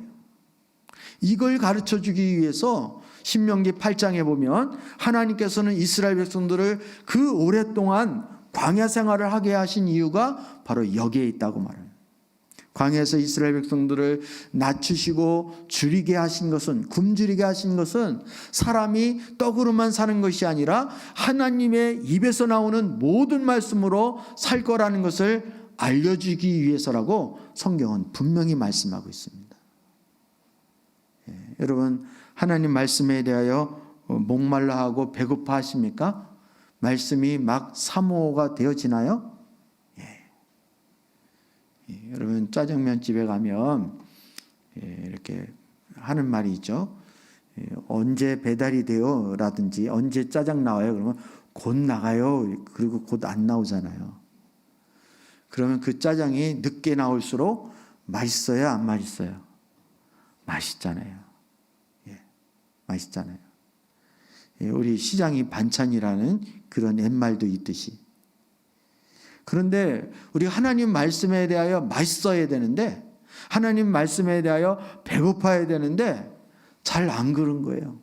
이걸 가르쳐 주기 위해서 신명기 8장에 보면 하나님께서는 이스라엘 백성들을 그 오랫동안 광야 생활을 하게 하신 이유가 바로 여기에 있다고 말해요. 광야에서 이스라엘 백성들을 낮추시고 줄이게 하신 것은, 굶주리게 하신 것은 사람이 떡으로만 사는 것이 아니라 하나님의 입에서 나오는 모든 말씀으로 살 거라는 것을 알려주기 위해서라고 성경은 분명히 말씀하고 있습니다. 여러분 하나님 말씀에 대하여 목말라하고 배고파 하십니까? 말씀이 막 사모가 되어지나요? 여러분 짜장면 집에 가면 이렇게 하는 말이 있죠. 언제 배달이 돼요? 라든지 언제 짜장 나와요? 그러면 곧 나가요. 그리고 곧 안 나오잖아요. 그러면 그 짜장이 늦게 나올수록 맛있어요? 안 맛있어요? 맛있잖아요. 맛있잖아요. 우리 시장이 반찬이라는 그런 옛말도 있듯이. 그런데 우리 하나님 말씀에 대하여 맛있어야 되는데, 하나님 말씀에 대하여 배고파야 되는데 잘 안 그런 거예요.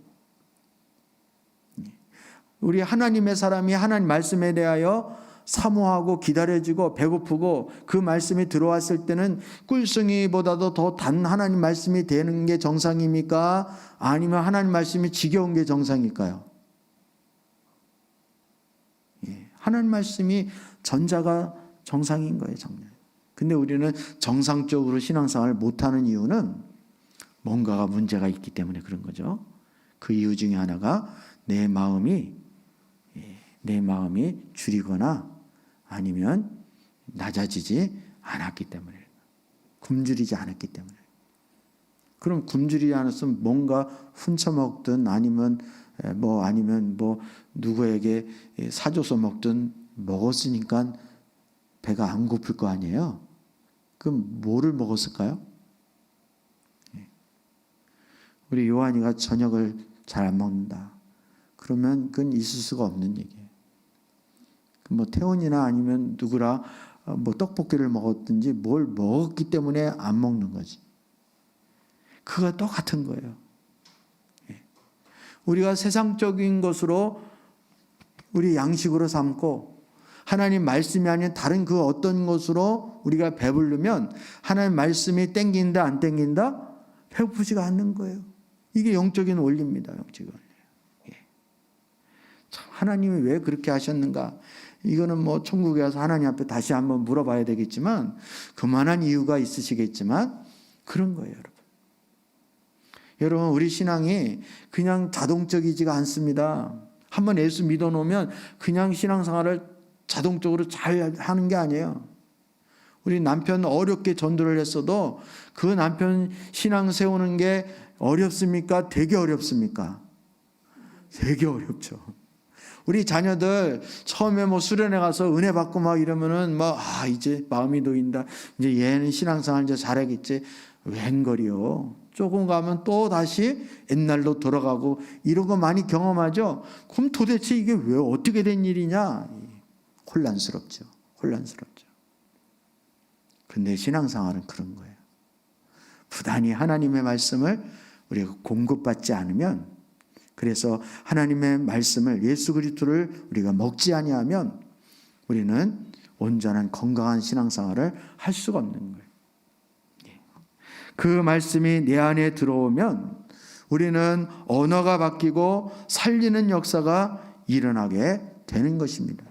우리 하나님의 사람이 하나님 말씀에 대하여 사모하고 기다려지고 배고프고 그 말씀이 들어왔을 때는 꿀송이보다도 더 단 하나님 말씀이 되는 게 정상입니까? 아니면 하나님 말씀이 지겨운 게 정상일까요? 하나님 말씀이 전자가 정상인 거예요. 근데 우리는 정상적으로 신앙생활을 못하는 이유는 뭔가가 문제가 있기 때문에 그런 거죠. 그 이유 중에 하나가 내 마음이 줄이거나 아니면 낮아지지 않았기 때문에, 굶주리지 않았기 때문에. 그럼 굶주리지 않았으면 뭔가 훔쳐먹든 아니면 누구에게 사줘서 먹든 먹었으니까 배가 안 고플 거 아니에요. 그럼 뭐를 먹었을까요? 우리 요한이가 저녁을 잘 안 먹는다. 그러면 그건 있을 수가 없는 얘기예요. 태원이나 아니면 누구라 떡볶이를 먹었든지 뭘 먹었기 때문에 안 먹는 거지. 그거 똑같은 거예요. 우리가 세상적인 것으로 우리 양식으로 삼고 하나님 말씀이 아닌 다른 그 어떤 것으로 우리가 배부르면 하나님 말씀이 땡긴다 안 땡긴다? 배고프지가 않는 거예요. 이게 영적인 원리입니다. 영적인 원리. 참 하나님이 왜 그렇게 하셨는가? 이거는 천국에 가서 하나님 앞에 다시 한번 물어봐야 되겠지만 그만한 이유가 있으시겠지만 그런 거예요, 여러분. 여러분, 우리 신앙이 그냥 자동적이지가 않습니다. 한번 예수 믿어놓으면 그냥 신앙생활을 자동적으로 잘 하는 게 아니에요. 우리 남편 어렵게 전도를 했어도 그 남편 신앙 세우는 게 어렵습니까? 되게 어렵습니까? 되게 어렵죠. 우리 자녀들 처음에 수련회 가서 은혜 받고 이러면은 이제 마음이 놓인다. 이제 얘는 신앙생활 이제 잘하겠지. 웬걸이요. 조금 가면 또 다시 옛날로 돌아가고 이런 거 많이 경험하죠. 그럼 도대체 이게 왜 어떻게 된 일이냐? 혼란스럽죠. 근데 신앙생활은 그런 거예요. 부단히 하나님의 말씀을 우리가 공급받지 않으면, 그래서 하나님의 말씀을 예수 그리스도를 우리가 먹지 아니하면 우리는 온전한 건강한 신앙생활을 할 수가 없는 거예요. 그 말씀이 내 안에 들어오면 우리는 언어가 바뀌고 살리는 역사가 일어나게 되는 것입니다.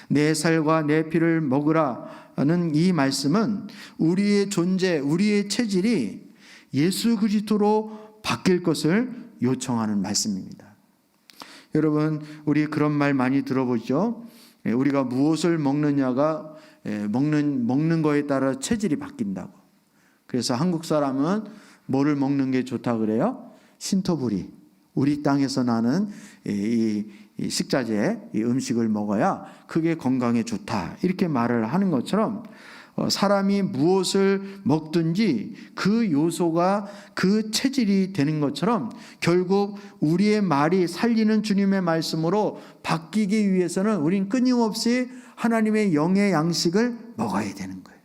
내 살과 내 피를 먹으라는 이 말씀은 우리의 존재, 우리의 체질이 예수 그리스도로 바뀔 것을 요청하는 말씀입니다. 여러분, 우리 그런 말 많이 들어보죠. 우리가 무엇을 먹느냐가 먹는 거에 따라 체질이 바뀐다고. 그래서 한국 사람은 뭐를 먹는 게 좋다 그래요? 신토부리, 우리 땅에서 나는 이 식자재, 이 음식을 먹어야 그게 건강에 좋다, 이렇게 말을 하는 것처럼 사람이 무엇을 먹든지 그 요소가 그 체질이 되는 것처럼 결국 우리의 말이 살리는 주님의 말씀으로 바뀌기 위해서는 우린 끊임없이 하나님의 영의 양식을 먹어야 되는 거예요.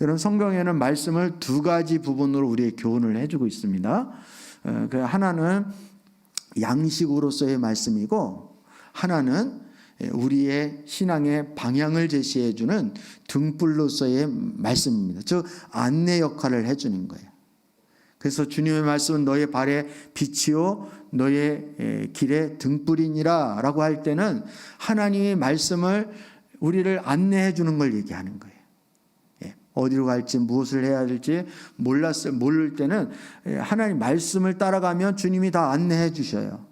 여러분, 성경에는 말씀을 두 가지 부분으로 우리의 교훈을 해주고 있습니다. 하나는 양식으로서의 말씀이고, 하나는 우리의 신앙의 방향을 제시해주는 등불로서의 말씀입니다. 즉 안내 역할을 해주는 거예요. 그래서 주님의 말씀은 너의 발에 빛이요 너의 길에 등불이니라 라고 할 때는 하나님의 말씀을 우리를 안내해 주는 걸 얘기하는 거예요. 어디로 갈지 무엇을 해야 될지 모를 때는 하나님 말씀을 따라가면 주님이 다 안내해 주셔요.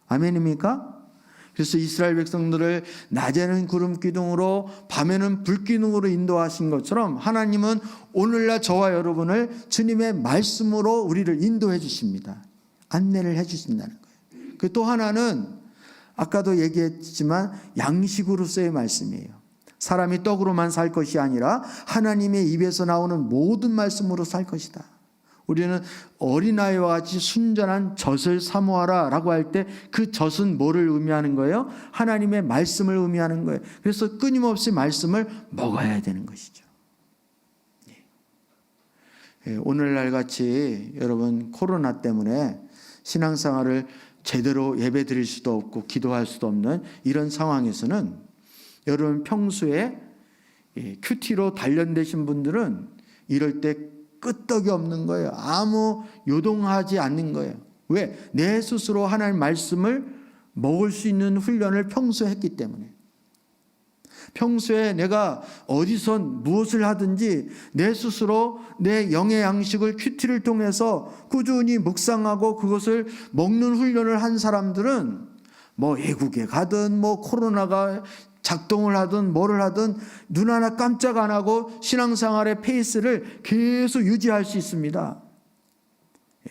아멘입니까? 그래서 이스라엘 백성들을 낮에는 구름 기둥으로 밤에는 불 기둥으로 인도하신 것처럼 하나님은 오늘날 저와 여러분을 주님의 말씀으로 우리를 인도해 주십니다. 안내를 해 주신다는 거예요. 그 또 하나는 아까도 얘기했지만 양식으로서의 말씀이에요. 사람이 떡으로만 살 것이 아니라 하나님의 입에서 나오는 모든 말씀으로 살 것이다. 우리는 어린아이와 같이 순전한 젖을 사모하라 라고 할 때 그 젖은 뭐를 의미하는 거예요? 하나님의 말씀을 의미하는 거예요. 그래서 끊임없이 말씀을 먹어야 되는 것이죠. 오늘날 같이 여러분 코로나 때문에 신앙생활을 제대로 예배 드릴 수도 없고 기도할 수도 없는 이런 상황에서는 여러분 평소에 큐티로 단련되신 분들은 이럴 때 끄떡이 없는 거예요. 아무 요동하지 않는 거예요. 왜? 내 스스로 하나님 말씀을 먹을 수 있는 훈련을 평소에 했기 때문에. 평소에 내가 어디선 무엇을 하든지 내 스스로 내 영의 양식을 큐티를 통해서 꾸준히 묵상하고 그것을 먹는 훈련을 한 사람들은 뭐 외국에 가든 뭐 코로나가 작동을 하든 뭐를 하든 눈 하나 깜짝 안 하고 신앙생활의 페이스를 계속 유지할 수 있습니다.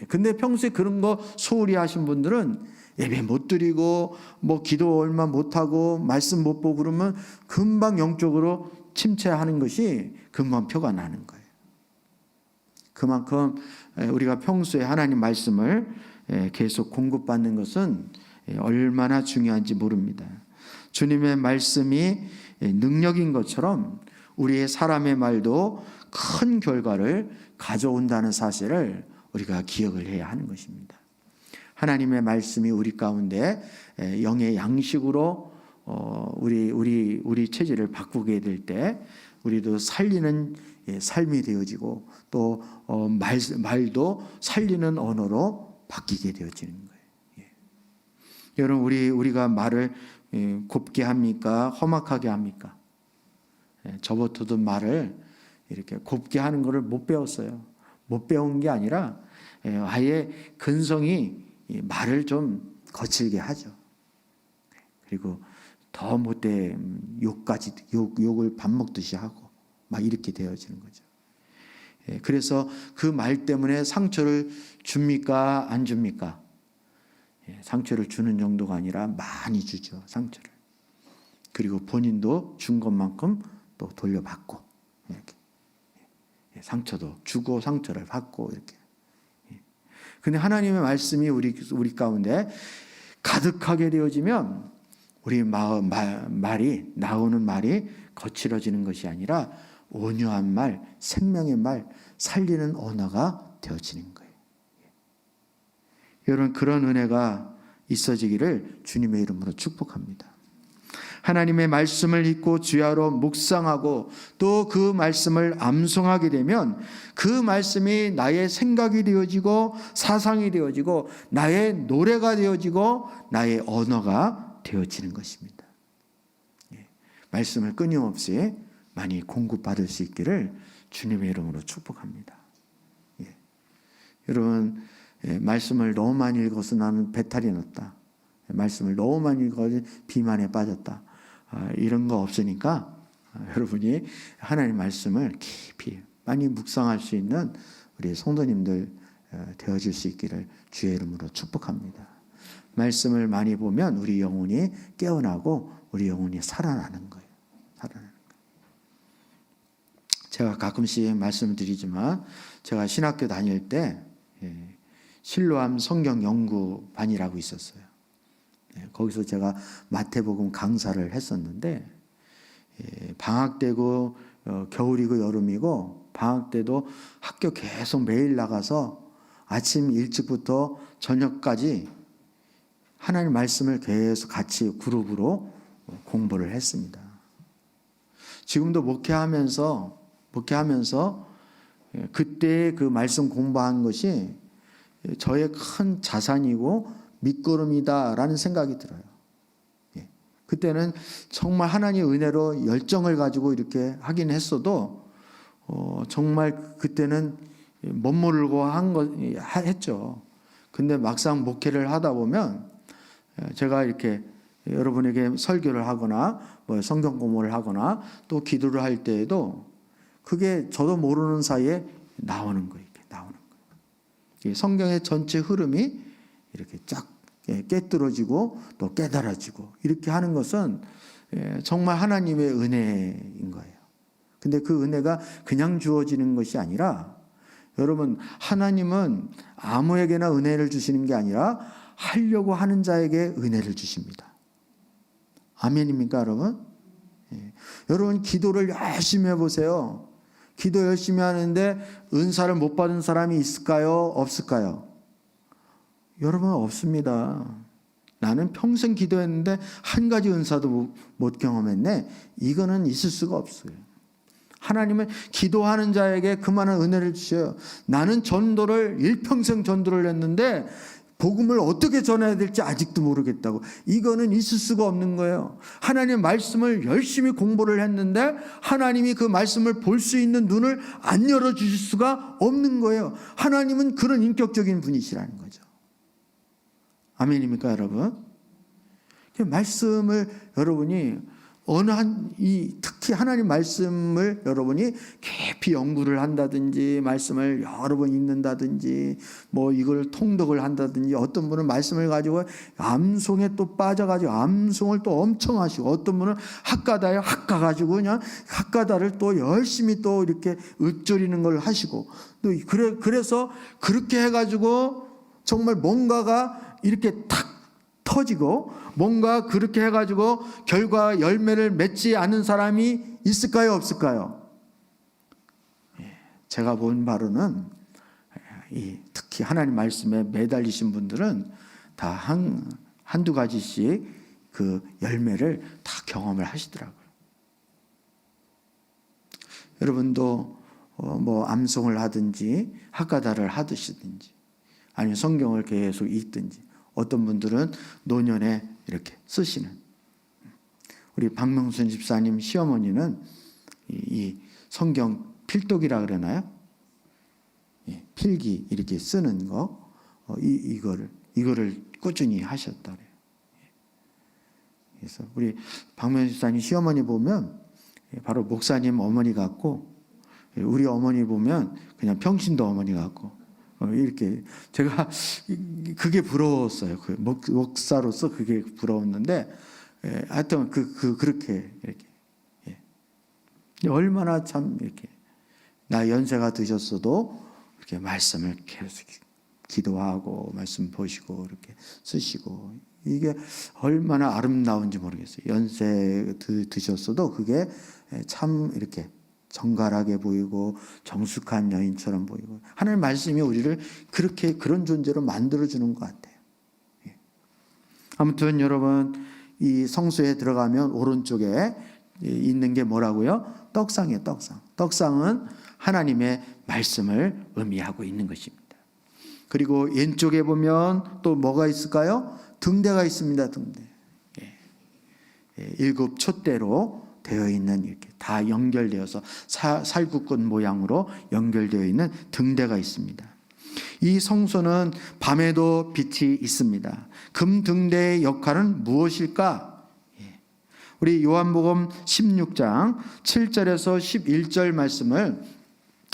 근데 평소에 그런 거 소홀히 하신 분들은 예배 못 드리고 뭐 기도 얼마 못 하고 말씀 못 보고 그러면 금방 영적으로 침체하는 것이 금방 표가 나는 거예요. 그만큼 우리가 평소에 하나님 말씀을 계속 공급받는 것은 얼마나 중요한지 모릅니다. 주님의 말씀이 능력인 것처럼 우리의 사람의 말도 큰 결과를 가져온다는 사실을 우리가 기억을 해야 하는 것입니다. 하나님의 말씀이 우리 가운데 영의 양식으로 우리 체질을 바꾸게 될 때 우리도 살리는 삶이 되어지고 또 말도 살리는 언어로 바뀌게 되어지는 거예요. 여러분 우리가 말을 곱게 합니까? 험악하게 합니까? 저부터도 말을 이렇게 곱게 하는 것을 못 배웠어요. 못 배운 게 아니라 아예 근성이 말을 좀 거칠게 하죠. 그리고 더 못돼 욕을 밥 먹듯이 하고 막 이렇게 되어지는 거죠. 그래서 그 말 때문에 상처를 줍니까? 안 줍니까? 상처를 주는 정도가 아니라 많이 주죠. 상처를. 그리고 본인도 준 것만큼 또 돌려받고 이렇게 상처도 주고 상처를 받고 이렇게. 근데 하나님의 말씀이 우리 가운데 가득하게 되어지면 우리 말이 나오는 말이 거칠어지는 것이 아니라 온유한 말, 생명의 말, 살리는 언어가 되어지는 거예요. 여러분 그런 은혜가 있어지기를 주님의 이름으로 축복합니다. 하나님의 말씀을 읽고 주야로 묵상하고 또 그 말씀을 암송하게 되면 그 말씀이 나의 생각이 되어지고 사상이 되어지고 나의 노래가 되어지고 나의 언어가 되어지는 것입니다. 말씀을 끊임없이 많이 공급받을 수 있기를 주님의 이름으로 축복합니다. 여러분 말씀을 너무 많이 읽어서 나는 배탈이 났다. 말씀을 너무 많이 읽어서 비만에 빠졌다. 이런 거 없으니까 여러분이 하나님 말씀을 깊이 많이 묵상할 수 있는 우리 성도님들 되어질 수 있기를 주의 이름으로 축복합니다. 말씀을 많이 보면 우리 영혼이 깨어나고 우리 영혼이 살아나는 거예요. 살아나는 거예요. 제가 가끔씩 말씀을 드리지만 제가 신학교 다닐 때 실로암 성경 연구반이라고 있었어요. 거기서 제가 마태복음 강사를 했었는데 방학 때고 겨울이고 여름이고 방학 때도 학교 계속 매일 나가서 아침 일찍부터 저녁까지 하나님 말씀을 계속 같이 그룹으로 공부를 했습니다. 지금도 목회하면서 그때 그 말씀 공부한 것이 저의 큰 자산이고 밑거름이다라는 생각이 들어요. 그때는 정말 하나님의 은혜로 열정을 가지고 이렇게 하긴 했어도 정말 그때는 멋모르고 했죠. 근데 막상 목회를 하다 보면 제가 이렇게 여러분에게 설교를 하거나 뭐 성경 공부를 하거나 또 기도를 할 때에도 그게 저도 모르는 사이에 나오는 거예요. 이렇게 나오는 거예요. 성경의 전체 흐름이 이렇게 쫙 깨뚫어지고 또 깨달아지고 이렇게 하는 것은 정말 하나님의 은혜인 거예요. 근데 그 은혜가 그냥 주어지는 것이 아니라 여러분, 하나님은 아무에게나 은혜를 주시는 게 아니라 하려고 하는 자에게 은혜를 주십니다. 아멘입니까, 여러분? 여러분, 기도를 열심히 해보세요. 기도 열심히 하는데 은사를 못 받은 사람이 있을까요? 없을까요? 여러분, 없습니다. 나는 평생 기도했는데 한 가지 은사도 못 경험했네. 이거는 있을 수가 없어요. 하나님은 기도하는 자에게 그만한 은혜를 주셔요. 나는 전도를 일평생 전도를 했는데 복음을 어떻게 전해야 될지 아직도 모르겠다고. 이거는 있을 수가 없는 거예요. 하나님의 말씀을 열심히 공부를 했는데 하나님이 그 말씀을 볼 수 있는 눈을 안 열어주실 수가 없는 거예요. 하나님은 그런 인격적인 분이시라는 거죠. 아멘입니까, 여러분? 말씀을 여러분이 특히 하나님 말씀을 여러분이 깊이 연구를 한다든지 말씀을 여러 번 읽는다든지 뭐 이걸 통독을 한다든지 어떤 분은 말씀을 가지고 암송에 또 빠져가지고 암송을 또 엄청 하시고 어떤 분은 학가다에 학가 가지고 그냥 학가다를 또 열심히 또 이렇게 읊조리는 걸 하시고 또 그래서 그렇게 해가지고 정말 뭔가가 이렇게 탁 터지고 뭔가 그렇게 해가지고 결과 열매를 맺지 않은 사람이 있을까요? 없을까요? 제가 본 바로는 특히 하나님 말씀에 매달리신 분들은 다 한두 가지씩 그 열매를 다 경험을 하시더라고요. 여러분도 뭐 암송을 하든지 학가다를 하듯이든지 아니면 성경을 계속 읽든지 어떤 분들은 노년에 이렇게 쓰시는 우리 박명순 집사님 시어머니는 이 성경 필독이라 그러나요? 필기 이렇게 쓰는 거 이거를 꾸준히 하셨다 그래요. 그래서 우리 박명순 집사님 시어머니 보면 바로 목사님 어머니 같고 우리 어머니 보면 그냥 평신도 어머니 같고 이렇게 제가 그게 부러웠어요. 그 목사로서 그게 부러웠는데 하여튼 그렇게 이렇게 얼마나 참 이렇게 나 연세가 드셨어도 이렇게 말씀을 계속 기도하고 말씀 보시고 이렇게 쓰시고 이게 얼마나 아름다운지 모르겠어요. 연세 드셨어도 그게 참 이렇게 정갈하게 보이고 정숙한 여인처럼 보이고 하나님 말씀이 우리를 그렇게 그런 존재로 만들어주는 것 같아요. 아무튼 여러분 이 성소에 들어가면 오른쪽에 있는 게 뭐라고요? 떡상이에요. 떡상. 떡상은 하나님의 말씀을 의미하고 있는 것입니다. 그리고 왼쪽에 보면 또 뭐가 있을까요? 등대가 있습니다. 등대. 7 촛대로 되어 있는 이렇게 다 연결되어서 살구꽃 모양으로 연결되어 있는 등대가 있습니다. 이 성소는 밤에도 빛이 있습니다. 금 등대의 역할은 무엇일까? 우리 요한복음 16장 7절에서 11절 말씀을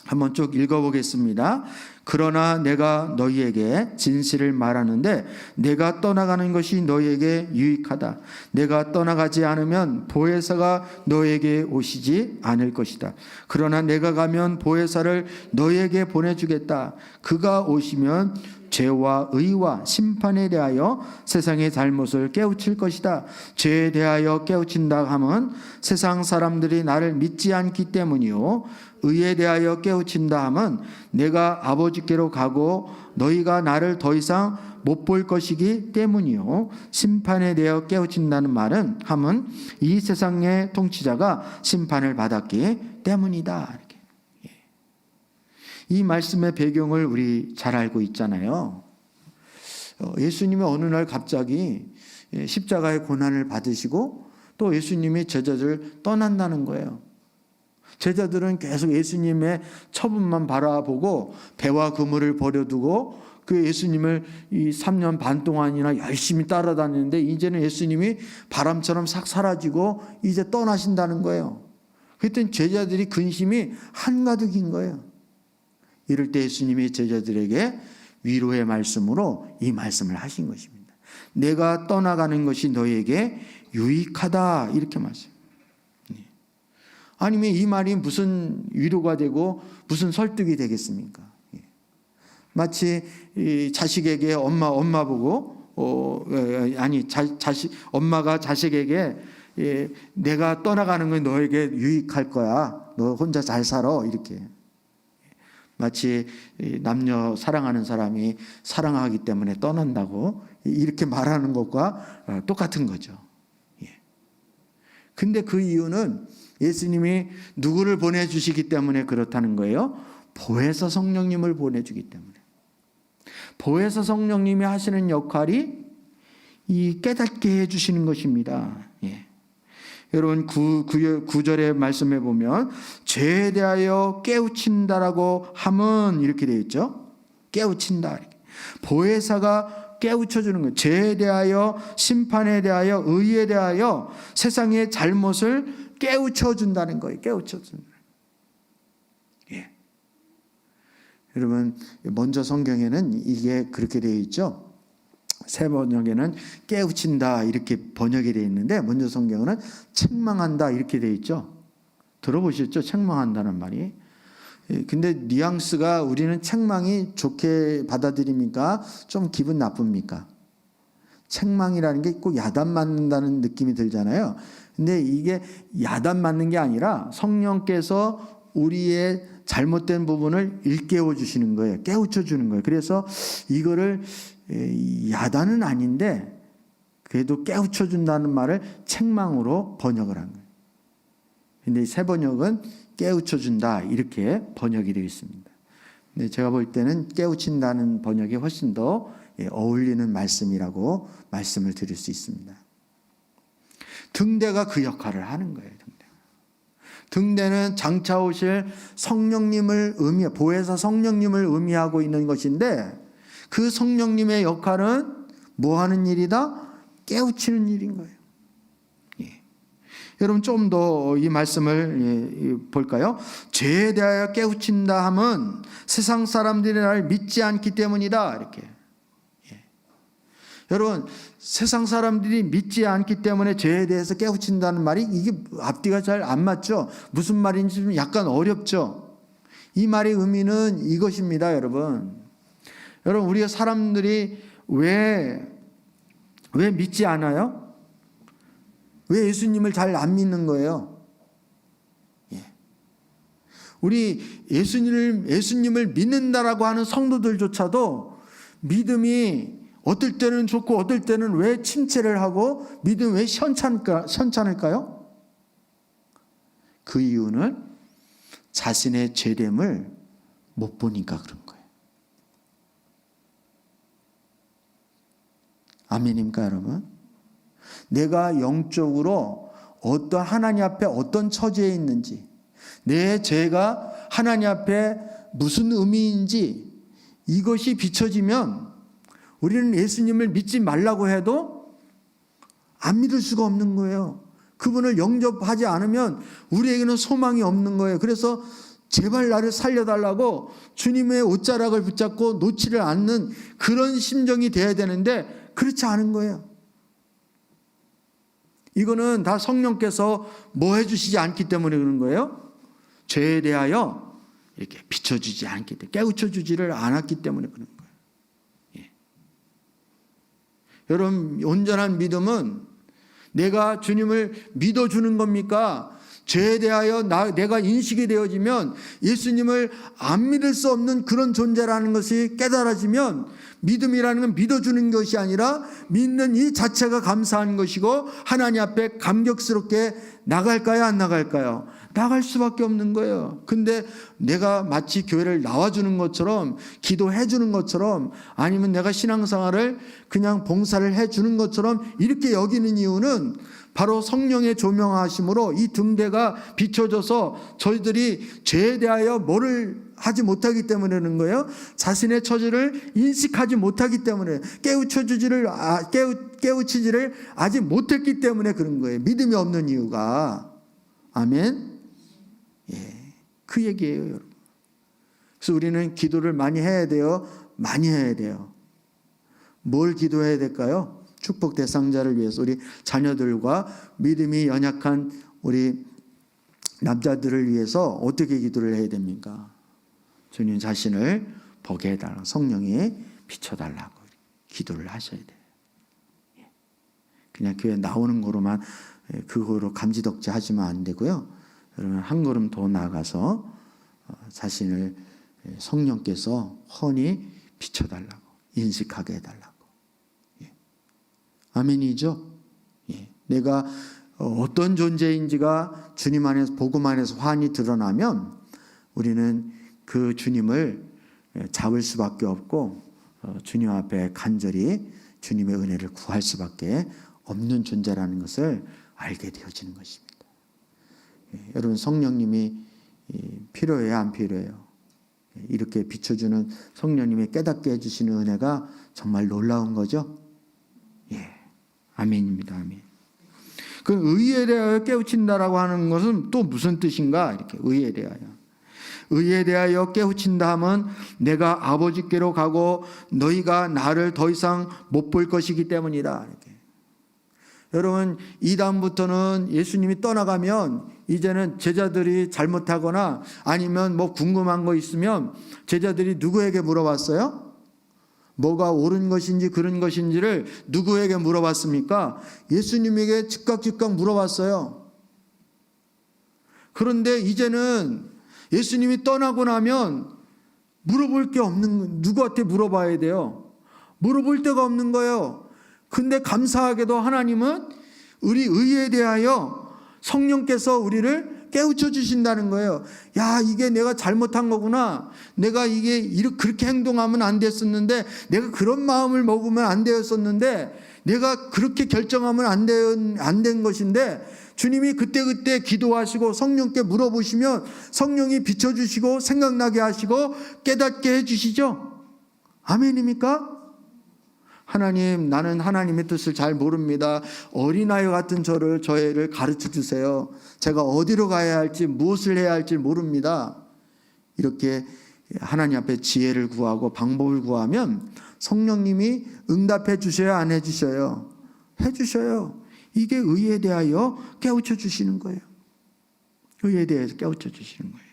한번 쭉 읽어보겠습니다. 그러나 내가 너희에게 진실을 말하는데 내가 떠나가는 것이 너희에게 유익하다. 내가 떠나가지 않으면 보혜사가 너희에게 오시지 않을 것이다. 그러나 내가 가면 보혜사를 너희에게 보내주겠다. 그가 오시면 죄와 의와 심판에 대하여 세상의 잘못을 깨우칠 것이다. 죄에 대하여 깨우친다 하면 세상 사람들이 나를 믿지 않기 때문이요. 의에 대하여 깨우친다 하면 내가 아버지께로 가고 너희가 나를 더 이상 못 볼 것이기 때문이요. 심판에 대하여 깨우친다는 말은 하면 이 세상의 통치자가 심판을 받았기 때문이다. 이렇게. 이 말씀의 배경을 우리 잘 알고 있잖아요. 예수님이 어느 날 갑자기 십자가의 고난을 받으시고 또 예수님이 제자들을 떠난다는 거예요. 제자들은 계속 예수님의 처분만 바라보고 배와 그물을 버려두고 그 예수님을 이 3년 반 동안이나 열심히 따라다니는데 이제는 예수님이 바람처럼 싹 사라지고 이제 떠나신다는 거예요. 그랬더니 제자들이 근심이 한가득인 거예요. 이럴 때 예수님이 제자들에게 위로의 말씀으로 이 말씀을 하신 것입니다. 내가 떠나가는 것이 너에게 유익하다 이렇게 말씀. 아니면 이 말이 무슨 위로가 되고 무슨 설득이 되겠습니까? 마치 자식에게 엄마 보고 엄마가 자식에게 내가 떠나가는 건 너에게 유익할 거야. 너 혼자 잘 살아 이렇게. 마치 남녀 사랑하는 사람이 사랑하기 때문에 떠난다고 이렇게 말하는 것과 똑같은 거죠. 근데 그 이유는 예수님이 누구를 보내주시기 때문에 그렇다는 거예요. 보혜사 성령님을 보내주기 때문에. 보혜사 성령님이 하시는 역할이 이 깨닫게 해주시는 것입니다. 여러분 9절의 말씀에 보면 죄에 대하여 깨우친다라고 함은 이렇게 되어 있죠. 깨우친다. 보혜사가 깨우쳐주는 거예요. 죄에 대하여, 심판에 대하여, 의에 대하여 세상의 잘못을 깨우쳐준다는 거예요. 깨우쳐준다. 여러분 먼저 성경에는 이게 그렇게 되어 있죠. 새 번역에는 깨우친다 이렇게 번역이 되어 있는데 먼저 성경은 책망한다 이렇게 되어 있죠. 들어보셨죠? 책망한다는 말이. 근데 뉘앙스가 우리는 책망이 좋게 받아들입니까? 좀 기분 나쁩니까? 책망이라는 게 꼭 야단 맞는다는 느낌이 들잖아요. 근데 이게 야단 맞는 게 아니라 성령께서 우리의 잘못된 부분을 일깨워 주시는 거예요. 깨우쳐 주는 거예요. 그래서 이거를 야단은 아닌데 그래도 깨우쳐 준다는 말을 책망으로 번역을 한 거예요. 근데 새 번역은 깨우쳐 준다 이렇게 번역이 되어 있습니다. 근데 제가 볼 때는 깨우친다는 번역이 훨씬 더 어울리는 말씀이라고 말씀을 드릴 수 있습니다. 등대가 그 역할을 하는 거예요. 등대는 장차 오실 성령님을 보혜사 성령님을 의미하고 있는 것인데 그 성령님의 역할은 뭐 하는 일이다? 깨우치는 일인 거예요. 여러분 좀 더 이 말씀을 볼까요? 죄에 대하여 깨우친다 함은 세상 사람들이 나를 믿지 않기 때문이다. 이렇게. 여러분 세상 사람들이 믿지 않기 때문에 죄에 대해서 깨우친다는 말이 이게 앞뒤가 잘 안 맞죠? 무슨 말인지 좀 약간 어렵죠? 이 말의 의미는 이것입니다, 여러분. 여러분 우리가 사람들이 왜 믿지 않아요? 왜 예수님을 잘 안 믿는 거예요? 우리 예수님을 믿는다라고 하는 성도들조차도 믿음이 어떨 때는 좋고 어떨 때는 왜 침체를 하고 믿음 왜 현찮을까요? 그 이유는 자신의 죄됨을 못 보니까 그런 거예요. 아멘입니까 여러분? 내가 영적으로 하나님 앞에 어떤 처지에 있는지, 내 죄가 하나님 앞에 무슨 의미인지 이것이 비춰지면 우리는 예수님을 믿지 말라고 해도 안 믿을 수가 없는 거예요. 그분을 영접하지 않으면 우리에게는 소망이 없는 거예요. 그래서 제발 나를 살려달라고 주님의 옷자락을 붙잡고 놓지를 않는 그런 심정이 돼야 되는데 그렇지 않은 거예요. 이거는 다 성령께서 뭐 해주시지 않기 때문에 그런 거예요. 죄에 대하여 이렇게 비춰주지 않기 때문에, 깨우쳐주지를 않았기 때문에 그런 거예요. 여러분 온전한 믿음은 내가 주님을 믿어주는 겁니까? 죄에 대하여 내가 인식이 되어지면 예수님을 안 믿을 수 없는 그런 존재라는 것이 깨달아지면 믿음이라는 건 믿어주는 것이 아니라 믿는 이 자체가 감사한 것이고 하나님 앞에 감격스럽게 나갈까요? 안 나갈까요? 나갈 수밖에 없는 거예요. 근데 내가 마치 교회를 나와주는 것처럼, 기도해 주는 것처럼, 아니면 내가 신앙생활을 그냥 봉사를 해주는 것처럼 이렇게 여기는 이유는 바로 성령의 조명하심으로 이 등대가 비춰져서 저희들이 죄에 대하여 뭐를 하지 못하기 때문에 그러는 거예요. 자신의 처지를 인식하지 못하기 때문에, 깨우치지를 아직 못했기 때문에 그런 거예요. 믿음이 없는 이유가. 아멘. 예, 그 얘기예요, 여러분. 그래서 우리는 기도를 많이 해야 돼요. 많이 해야 돼요. 뭘 기도해야 될까요? 축복 대상자를 위해서, 우리 자녀들과 믿음이 연약한 우리 남자들을 위해서 어떻게 기도를 해야 됩니까? 주님 자신을 보게 해달라고, 성령이 비춰달라고 기도를 하셔야 돼요. 그냥 교회 나오는 거로만 그거로 감지덕지 하시면 안 되고요. 여러분 한 걸음 더 나아가서 자신을 성령께서 훤히 비춰달라고, 인식하게 해달라고. 아멘이죠? 내가 어떤 존재인지가 주님 안에서, 복음 안에서 환히 드러나면 우리는 그 주님을 잡을 수밖에 없고 주님 앞에 간절히 주님의 은혜를 구할 수밖에 없는 존재라는 것을 알게 되어지는 것입니다. 여러분 성령님이 필요해요, 안 필요해요? 이렇게 비춰주는 성령님이 깨닫게 해주시는 은혜가 정말 놀라운 거죠? 예, 아멘입니다. 아멘. 그 의에 대하여 깨우친다라고 하는 것은 또 무슨 뜻인가? 이렇게 의에 대하여 깨우친다 하면 내가 아버지께로 가고 너희가 나를 더 이상 못 볼 것이기 때문이다. 이렇게. 여러분 이 다음부터는 예수님이 떠나가면 이제는 제자들이 잘못하거나 아니면 뭐 궁금한 거 있으면 제자들이 누구에게 물어봤어요? 뭐가 옳은 것인지 그른 것인지를 누구에게 물어봤습니까? 예수님에게 즉각 물어봤어요. 그런데 이제는 예수님이 떠나고 나면 물어볼 게 없는, 누구한테 물어봐야 돼요? 물어볼 데가 없는 거예요. 근데 감사하게도 하나님은 우리 의에 대하여 성령께서 우리를 깨우쳐 주신다는 거예요. 야, 이게 내가 잘못한 거구나. 내가 이게 이렇게 그렇게 행동하면 안 됐었는데, 내가 그런 마음을 먹으면 안 되었었는데, 내가 그렇게 결정하면 안 된 것인데, 주님이 그때 기도하시고 성령께 물어보시면 성령이 비춰주시고 생각나게 하시고 깨닫게 해주시죠. 아멘입니까? 하나님, 나는 하나님의 뜻을 잘 모릅니다. 어린아이 같은 저애를 가르쳐 주세요. 제가 어디로 가야 할지, 무엇을 해야 할지 모릅니다. 이렇게 하나님 앞에 지혜를 구하고 방법을 구하면 성령님이 응답해 주셔요, 안 해 주셔요? 해 주셔요. 이게 의에 대하여 깨우쳐 주시는 거예요. 의에 대해서 깨우쳐 주시는 거예요.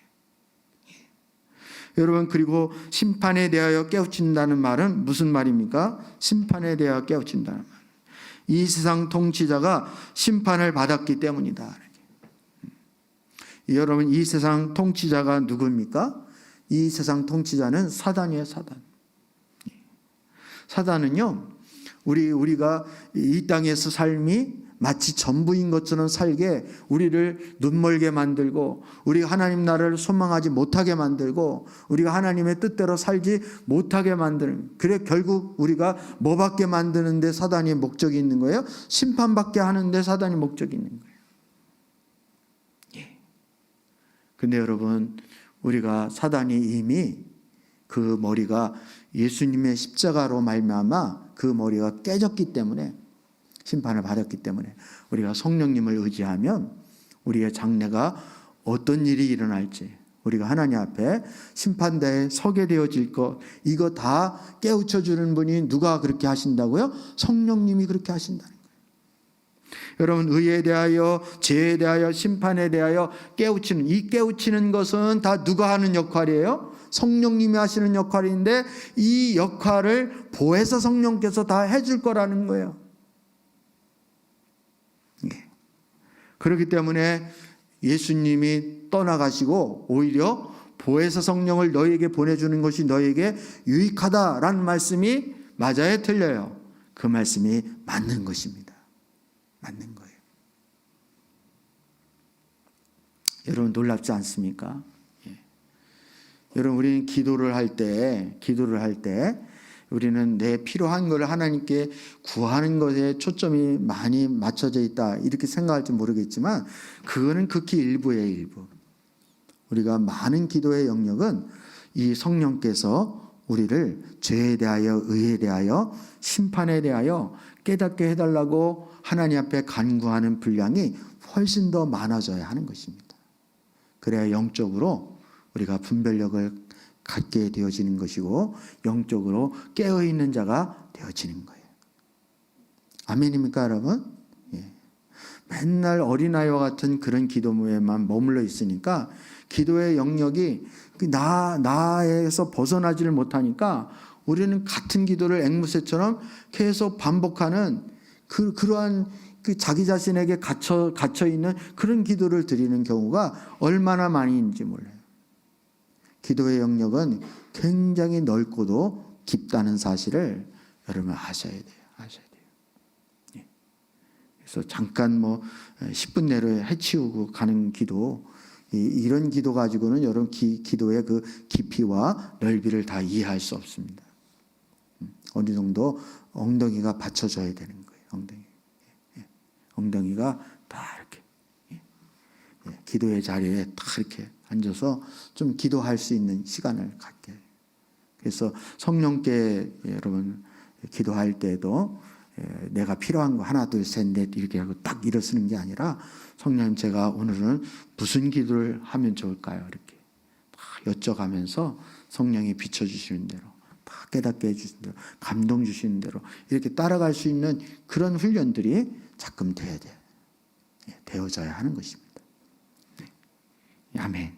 여러분, 그리고 심판에 대하여 깨우친다는 말은 무슨 말입니까? 심판에 대하여 깨우친다는 말. 이 세상 통치자가 심판을 받았기 때문이다. 여러분, 이 세상 통치자가 누구입니까? 이 세상 통치자는 사단이에요, 사단. 사단은요, 우리가 이 땅에서 삶이 마치 전부인 것처럼 살게 우리를 눈멀게 만들고, 우리가 하나님 나라를 소망하지 못하게 만들고, 우리가 하나님의 뜻대로 살지 못하게 만드는, 그래 결국 우리가 뭐 받게 만드는데 사단이 목적이 있는 거예요? 심판받게 하는데 사단이 목적이 있는 거예요. 예. 근데 여러분, 우리가 사단이 이미 그 머리가 예수님의 십자가로 말미암아 그 머리가 깨졌기 때문에, 심판을 받았기 때문에 우리가 성령님을 의지하면 우리의 장래가 어떤 일이 일어날지, 우리가 하나님 앞에 심판대에 서게 되어질 것, 이거 다 깨우쳐 주는 분이 누가 그렇게 하신다고요? 성령님이 그렇게 하신다는 거예요. 여러분, 의에 대하여, 죄에 대하여, 심판에 대하여 깨우치는, 이 깨우치는 것은 다 누가 하는 역할이에요? 성령님이 하시는 역할인데, 이 역할을 보혜사 성령께서 다 해줄 거라는 거예요. 그렇기 때문에 예수님이 떠나가시고 오히려 보혜사 성령을 너희에게 보내주는 것이 너희에게 유익하다라는 말씀이 맞아요, 틀려요? 그 말씀이 맞는 것입니다. 맞는 거예요. 여러분 놀랍지 않습니까? 예. 여러분 우리는 기도를 할 때 우리는 내 필요한 걸 하나님께 구하는 것에 초점이 많이 맞춰져 있다 이렇게 생각할지 모르겠지만 그거는 극히 일부의 일부. 우리가 많은 기도의 영역은 이 성령께서 우리를 죄에 대하여 의에 대하여 심판에 대하여 깨닫게 해달라고 하나님 앞에 간구하는 분량이 훨씬 더 많아져야 하는 것입니다. 그래야 영적으로 우리가 분별력을 갖게 되어지는 것이고 영적으로 깨어있는 자가 되어지는 거예요. 아멘입니까 여러분? 예. 맨날 어린아이와 같은 그런 기도에만 머물러 있으니까 기도의 영역이 나에서 벗어나지를 못하니까 우리는 같은 기도를 앵무새처럼 계속 반복하는 그러한 자기 자신에게 갇혀 있는 그런 기도를 드리는 경우가 얼마나 많이 있는지 몰라요. 기도의 영역은 굉장히 넓고도 깊다는 사실을 여러분 아셔야 돼요. 예. 그래서 잠깐 10분 내로 해치우고 가는 기도, 이런 기도 가지고는 여러분 기도의 그 깊이와 넓이를 다 이해할 수 없습니다. 어느 정도 엉덩이가 받쳐져야 되는 거예요. 엉덩이가 다 이렇게 기도의 자리에 딱 이렇게 앉아서 좀 기도할 수 있는 시간을 갖게. 그래서 성령께 여러분 기도할 때도 내가 필요한 거 하나 둘 셋 넷 이렇게 하고 딱 일어서는 게 아니라 성령님 제가 오늘은 무슨 기도를 하면 좋을까요? 이렇게 다 여쭤가면서 성령이 비춰주시는 대로 다 깨닫게 해주시는 대로 감동 주시는 대로 이렇게 따라갈 수 있는 그런 훈련들이 가끔 돼야 돼요. 되어져야 하는 것입니다. 아멘.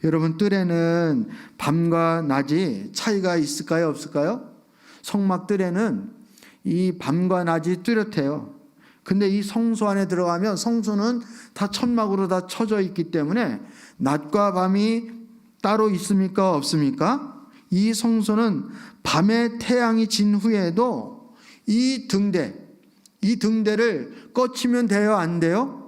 여러분 뜰에는 밤과 낮이 차이가 있을까요? 없을까요? 성막 뜰에는 이 밤과 낮이 뚜렷해요. 근데 이 성소 안에 들어가면 성소는 다 천막으로 다 쳐져 있기 때문에 낮과 밤이 따로 있습니까? 없습니까? 이 성소는 밤에 태양이 진 후에도 이 등대를 꺼치면 돼요? 안 돼요?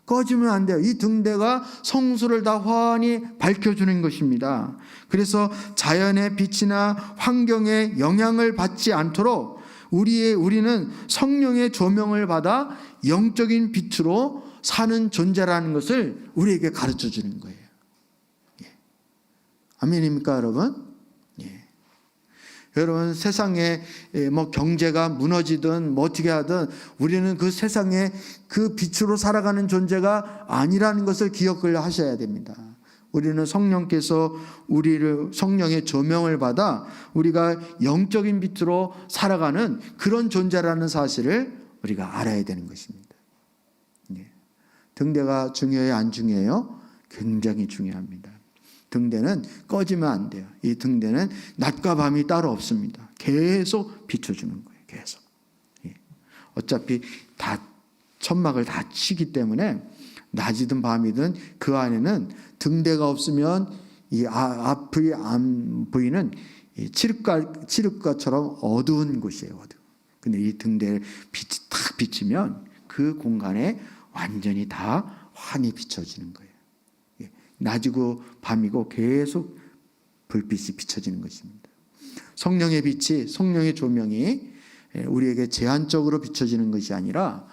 꺼지면 안 돼요. 이 등대가 성소를 다 환히 밝혀주는 것입니다. 그래서 자연의 빛이나 환경의 영향을 받지 않도록 우리는 성령의 조명을 받아 영적인 빛으로 사는 존재라는 것을 우리에게 가르쳐 주는 거예요. 아멘입니까 여러분? 여러분 세상에 경제가 무너지든 어떻게 하든 우리는 그 세상에 그 빛으로 살아가는 존재가 아니라는 것을 기억을 하셔야 됩니다. 우리는 성령께서 우리를 성령의 조명을 받아 우리가 영적인 빛으로 살아가는 그런 존재라는 사실을 우리가 알아야 되는 것입니다. 등대가 중요해요? 안 중요해요? 굉장히 중요합니다. 등대는 꺼지면 안 돼요. 이 등대는 낮과 밤이 따로 없습니다. 계속 비춰주는 거예요. 계속. 어차피 다 천막을 다 치기 때문에 낮이든 밤이든 그 안에는 등대가 없으면 이 앞이 안 보이는 칠흑가처럼 어두운 곳이에요. 근데 이 등대를 빛이 탁 비치면 그 공간에 완전히 다 환히 비춰지는 거예요. 낮이고 밤이고 계속 불빛이 비춰지는 것입니다. 성령의 빛이, 성령의 조명이 우리에게 제한적으로 비춰지는 것이 아니라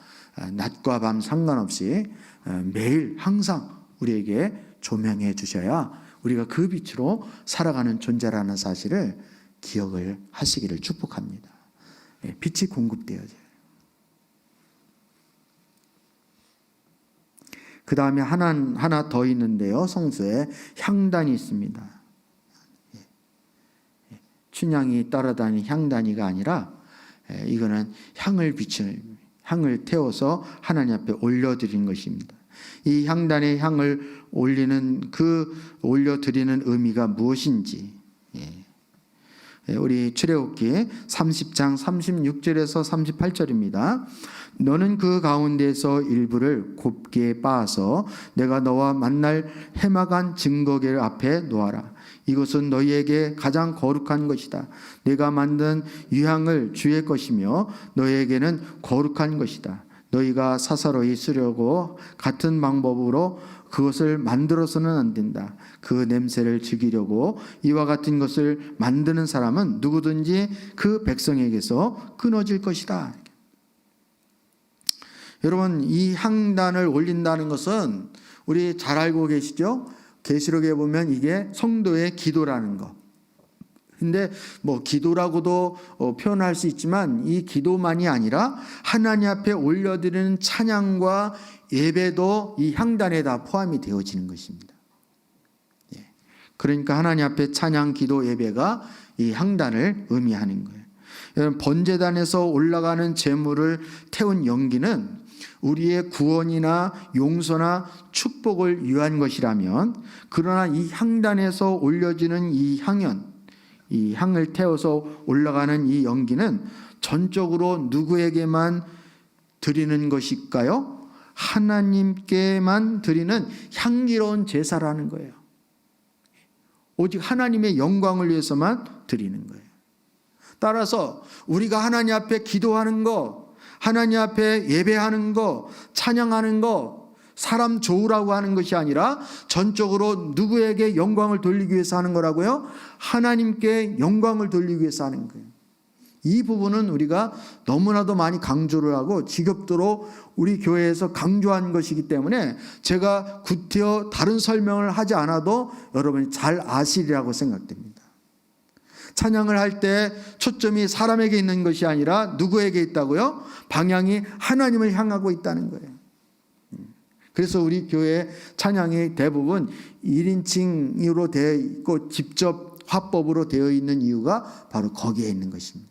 낮과 밤 상관없이 매일 항상 우리에게 조명해 주셔야 우리가 그 빛으로 살아가는 존재라는 사실을 기억을 하시기를 축복합니다. 빛이 공급되어져요. 그 다음에 하나 더 있는데요. 성소에 향단이 있습니다. 춘향이 따라다니는 향단이가 아니라 이거는 향을 태워서 하나님 앞에 올려드리는 것입니다. 이 향단의 향을 올려드리는 의미가 무엇인지 우리 출애굽기 30장 36절에서 38절입니다. 너는 그 가운데서 일부를 곱게 빻아서 내가 너와 만날 해막한 증거궤 앞에 놓아라. 이것은 너희에게 가장 거룩한 것이다. 내가 만든 유향을 주의 것이며 너희에게는 거룩한 것이다. 너희가 사사로이 쓰려고 같은 방법으로 그것을 만들어서는 안 된다. 그 냄새를 즐기려고 이와 같은 것을 만드는 사람은 누구든지 그 백성에게서 끊어질 것이다. 여러분, 이 향단을 올린다는 것은 우리 잘 알고 계시죠? 계시록에 보면 이게 성도의 기도라는 거. 근데 뭐 기도라고도 표현할 수 있지만 이 기도만이 아니라 하나님 앞에 올려드리는 찬양과 예배도 이 향단에 다 포함이 되어지는 것입니다. 그러니까 하나님 앞에 찬양, 기도, 예배가 이 향단을 의미하는 거예요. 여러분, 번제단에서 올라가는 제물을 태운 연기는 우리의 구원이나 용서나 축복을 위한 것이라면, 그러나 이 향단에서 올려지는 이 향연, 이 향을 태워서 올라가는 이 연기는 전적으로 누구에게만 드리는 것일까요? 하나님께만 드리는 향기로운 제사라는 거예요. 오직 하나님의 영광을 위해서만 드리는 거예요. 따라서 우리가 하나님 앞에 기도하는 거, 하나님 앞에 예배하는 거, 찬양하는 거, 사람 좋으라고 하는 것이 아니라 전적으로 누구에게 영광을 돌리기 위해서 하는 거라고요? 하나님께 영광을 돌리기 위해서 하는 거예요. 이 부분은 우리가 너무나도 많이 강조를 하고 지겹도록 우리 교회에서 강조한 것이기 때문에 제가 구태여 다른 설명을 하지 않아도 여러분이 잘 아시리라고 생각됩니다. 찬양을 할 때 초점이 사람에게 있는 것이 아니라 누구에게 있다고요? 방향이 하나님을 향하고 있다는 거예요. 그래서 우리 교회 찬양이 대부분 1인칭으로 되어 있고 직접 화법으로 되어 있는 이유가 바로 거기에 있는 것입니다.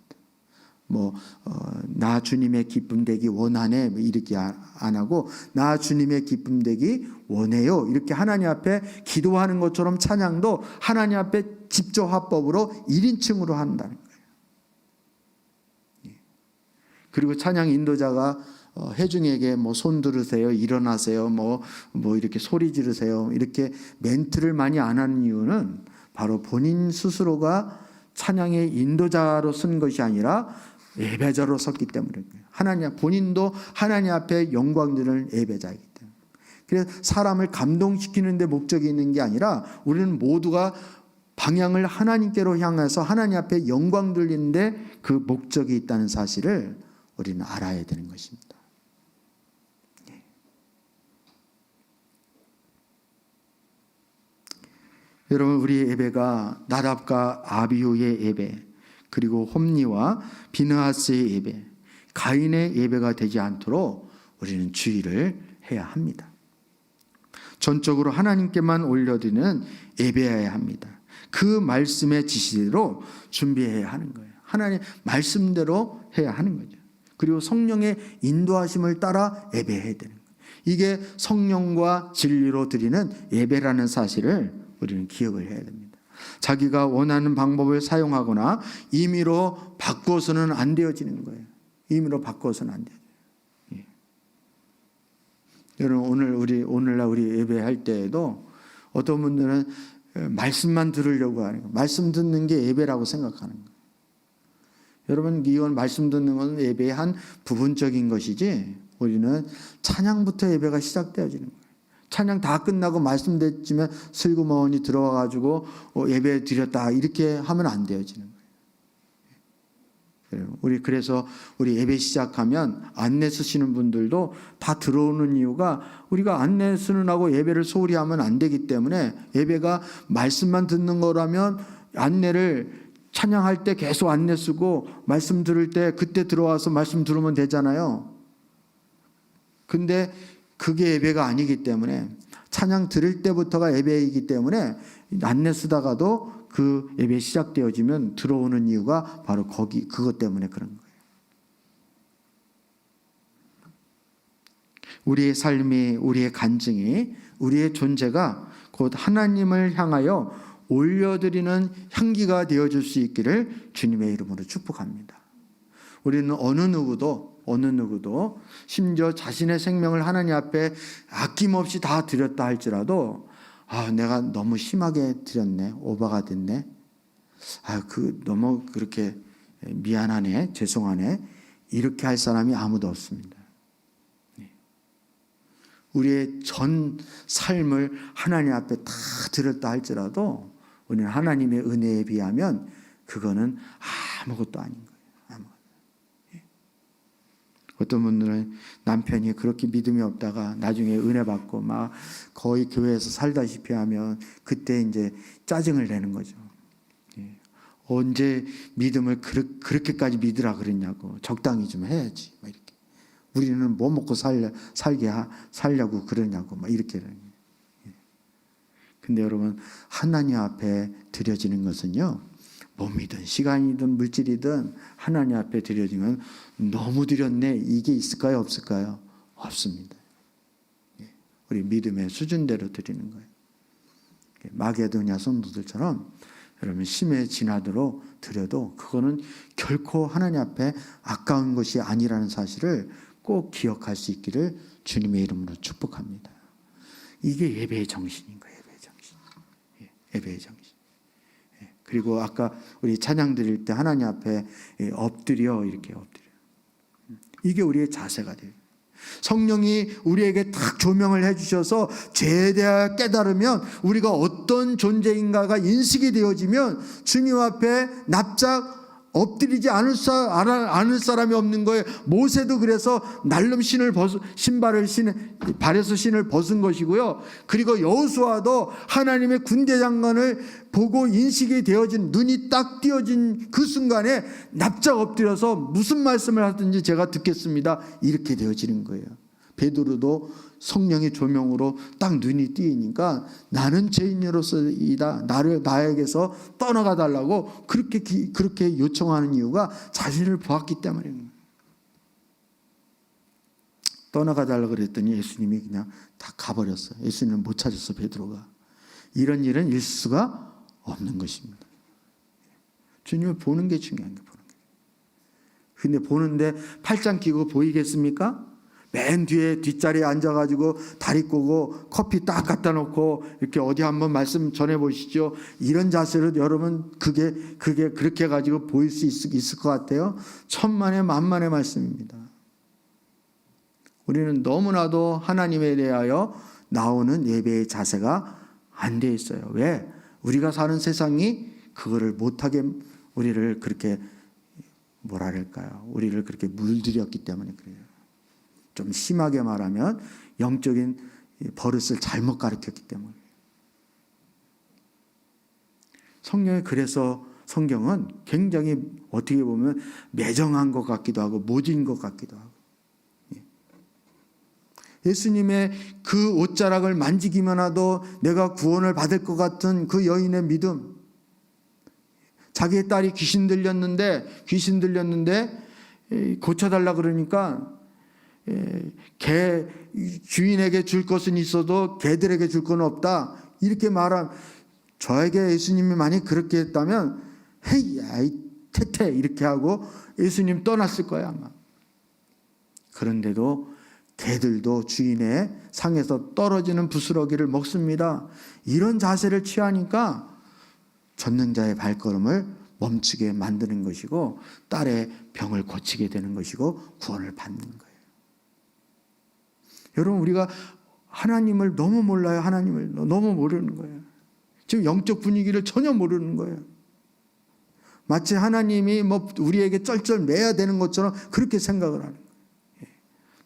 나 주님의 기쁨 되기 원하네 이렇게 안 하고 나 주님의 기쁨 되기 원해요 이렇게 하나님 앞에 기도하는 것처럼 찬양도 하나님 앞에 직접 화법으로 1인칭으로 한다는 거예요. 그리고 찬양 인도자가 회중에게 손 들으세요, 일어나세요, 이렇게 소리 지르세요 이렇게 멘트를 많이 안 하는 이유는 바로 본인 스스로가 찬양의 인도자로 쓴 것이 아니라 예배자로 섰기 때문에 본인도 하나님 앞에 영광 드리는 예배자이기 때문에. 그래서 사람을 감동시키는 데 목적이 있는 게 아니라 우리는 모두가 방향을 하나님께로 향해서 하나님 앞에 영광 돌리는데 그 목적이 있다는 사실을 우리는 알아야 되는 것입니다. 여러분, 우리 예배가 나답과 아비후의 예배, 그리고 홈리와 비느하스의 예배, 가인의 예배가 되지 않도록 우리는 주의를 해야 합니다. 전적으로 하나님께만 올려드리는 예배여야 합니다. 그 말씀의 지시대로 준비해야 하는 거예요. 하나님 말씀대로 해야 하는 거죠. 그리고 성령의 인도하심을 따라 예배해야 되는 거예요. 이게 성령과 진리로 드리는 예배라는 사실을 우리는 기억을 해야 됩니다. 자기가 원하는 방법을 사용하거나 임의로 바꿔서는 안 되어지는 거예요. 임의로 바꿔서는 안 돼요. 예. 여러분, 오늘날 우리 예배할 때에도 어떤 분들은 말씀만 들으려고 하는 거예요. 말씀 듣는 게 예배라고 생각하는 거예요. 여러분, 이건 말씀 듣는 것은 예배의 한 부분적인 것이지 우리는 찬양부터 예배가 시작되어지는 거예요. 찬양 다 끝나고 말씀 듣지면 슬그머니 들어와 가지고 예배 드렸다 이렇게 하면 안 되어지는 거예요. 그래서 우리 예배 시작하면 안내 쓰시는 분들도 다 들어오는 이유가 우리가 안내 쓰는 하고 예배를 소홀히 하면 안 되기 때문에 예배가 말씀만 듣는 거라면 안내를 찬양할 때 계속 안내 쓰고 말씀 들을 때 그때 들어와서 말씀 들으면 되잖아요. 근데 그게 예배가 아니기 때문에 찬양 들을 때부터가 예배이기 때문에 안내 쓰다가도 그 예배 시작되어지면 들어오는 이유가 바로 그것 때문에 그런 거예요. 우리의 삶이, 우리의 간증이, 우리의 존재가 곧 하나님을 향하여 올려드리는 향기가 되어줄 수 있기를 주님의 이름으로 축복합니다. 우리는 어느 누구도 심지어 자신의 생명을 하나님 앞에 아낌없이 다 드렸다 할지라도 내가 너무 심하게 드렸네, 오버가 됐네, 너무 그렇게 미안하네, 죄송하네 이렇게 할 사람이 아무도 없습니다. 우리의 전 삶을 하나님 앞에 다 드렸다 할지라도 우리는 하나님의 은혜에 비하면 그거는 아무것도 아닌 거예요. 아무것도. 어떤 분들은 남편이 그렇게 믿음이 없다가 나중에 은혜 받고 막 거의 교회에서 살다시피 하면 그때 이제 짜증을 내는 거죠. 언제 믿음을 그렇게까지 믿으라 그랬냐고. 적당히 좀 해야지. 막 이렇게. 우리는 뭐 먹고 살려고 그러냐고. 막 이렇게. 근데 여러분, 하나님 앞에 드려지는 것은요, 몸이든 시간이든 물질이든 하나님 앞에 드려지면 너무 드렸네. 이게 있을까요? 없을까요? 없습니다. 우리 믿음의 수준대로 드리는 거예요. 마게도냐 성도들처럼 여러분 심에 지나도록 드려도 그거는 결코 하나님 앞에 아까운 것이 아니라는 사실을 꼭 기억할 수 있기를 주님의 이름으로 축복합니다. 이게 예배의 정신인 거예요. 예배의 정신. 예배의 정신. 그리고 아까 우리 찬양 드릴 때 하나님 앞에 엎드려 이렇게 엎드려. 이게 우리의 자세가 돼요. 성령이 우리에게 딱 조명을 해주셔서 죄에 대하여 깨달으면 우리가 어떤 존재인가가 인식이 되어지면 주님 앞에 납작 엎드리지 않을 사람이 없는 거예요. 모세도 그래서 날름 발에서 신을 벗은 것이고요. 그리고 여호수아도 하나님의 군대 장관을 보고 인식이 되어진, 눈이 딱 띄어진 그 순간에 납작 엎드려서 무슨 말씀을 하든지 제가 듣겠습니다. 이렇게 되어지는 거예요. 베드로도 성령의 조명으로 딱 눈이 띄니까 나는 죄인으로서이다. 나에게서 떠나가 달라고 그렇게 요청하는 이유가 자신을 보았기 때문입니다. 떠나가 달라고 그랬더니 예수님이 그냥 다 가버렸어요. 예수님은 못 찾았어, 베드로가. 이런 일은 있을 수가 없는 것입니다. 주님을 보는 게 중요한 거예요. 근데 보는데 팔짱 끼고 보이겠습니까? 맨 뒤에 뒷자리에 앉아가지고 다리 꼬고 커피 딱 갖다 놓고 이렇게 어디 한번 말씀 전해 보시죠. 이런 자세로 여러분 그게 그렇게 가지고 보일 수 있을 것 같아요. 천만의 만만의 말씀입니다. 우리는 너무나도 하나님에 대하여 나오는 예배의 자세가 안 돼 있어요. 왜? 우리가 사는 세상이 그거를 못하게 우리를 그렇게 우리를 그렇게 물들였기 때문에 그래요. 좀 심하게 말하면 영적인 버릇을 잘못 가르쳤기 때문에. 그래서 성경은 굉장히 어떻게 보면 매정한 것 같기도 하고 모진 것 같기도 하고. 예수님의 그 옷자락을 만지기만 해도 내가 구원을 받을 것 같은 그 여인의 믿음. 자기의 딸이 귀신 들렸는데 고쳐달라 그러니까 개 주인에게 줄 것은 있어도 개들에게 줄 건 없다. 이렇게 저에게 예수님이 만약 그렇게 했다면 헤이 아이 태태 이렇게 하고 예수님 떠났을 거야 아마. 그런데도 개들도 주인의 상에서 떨어지는 부스러기를 먹습니다. 이런 자세를 취하니까 전능자의 발걸음을 멈추게 만드는 것이고 딸의 병을 고치게 되는 것이고 구원을 받는 거예요. 여러분 우리가 하나님을 너무 몰라요. 하나님을 너무 모르는 거예요. 지금 영적 분위기를 전혀 모르는 거예요. 마치 하나님이 우리에게 쩔쩔매야 되는 것처럼 그렇게 생각을 하는 거예요.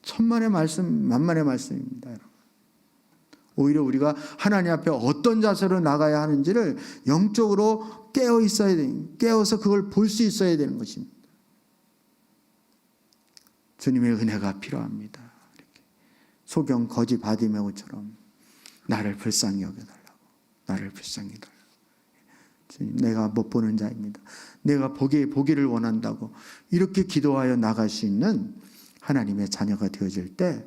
천만의 말씀, 만만의 말씀입니다. 여러분. 오히려 우리가 하나님 앞에 어떤 자세로 나가야 하는지를 영적으로 깨어서 그걸 볼 수 있어야 되는 것입니다. 주님의 은혜가 필요합니다. 이렇게. 소경 거지 바디메오처럼 나를 불쌍히 여겨달라고. 나를 불쌍히 여겨달라고. 주님, 내가 못 보는 자입니다. 내가 보기를 원한다고. 이렇게 기도하여 나갈 수 있는 하나님의 자녀가 되어질 때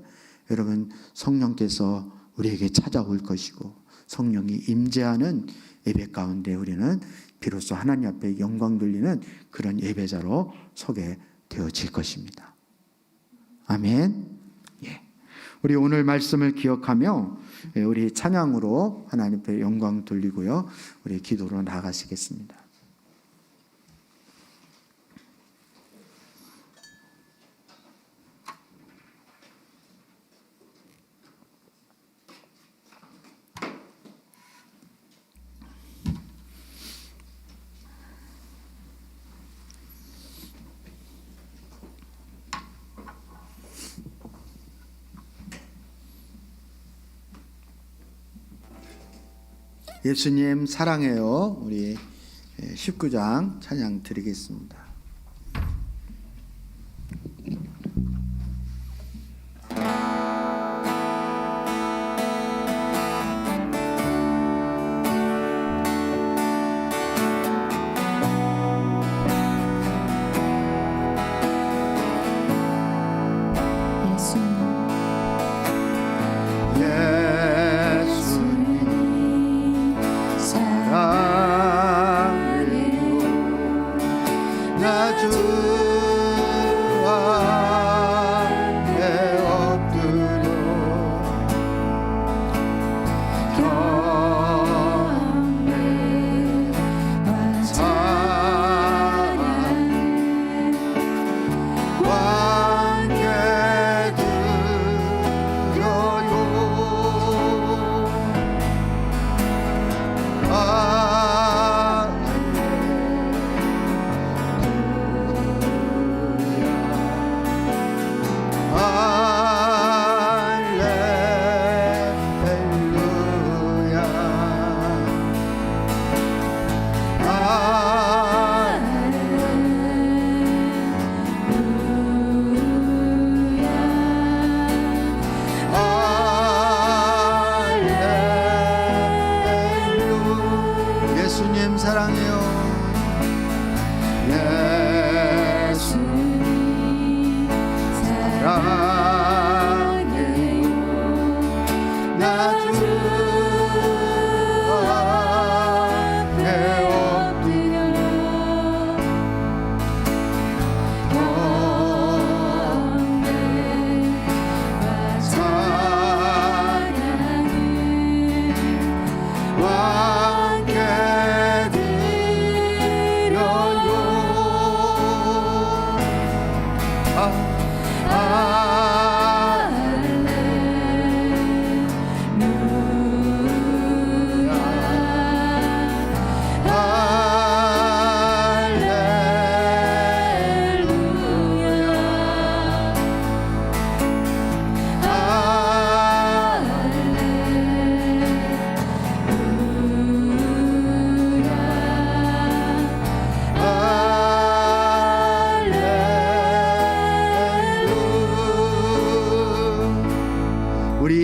여러분 성령께서 우리에게 찾아올 것이고 성령이 임재하는 예배 가운데 우리는 비로소 하나님 앞에 영광 돌리는 그런 예배자로 서게 되어질 것입니다. 아멘. 예. 우리 오늘 말씀을 기억하며 우리 찬양으로 하나님 앞에 영광 돌리고요. 우리 기도로 나아가시겠습니다. 예수님 사랑해요. 우리 19장 찬양 드리겠습니다.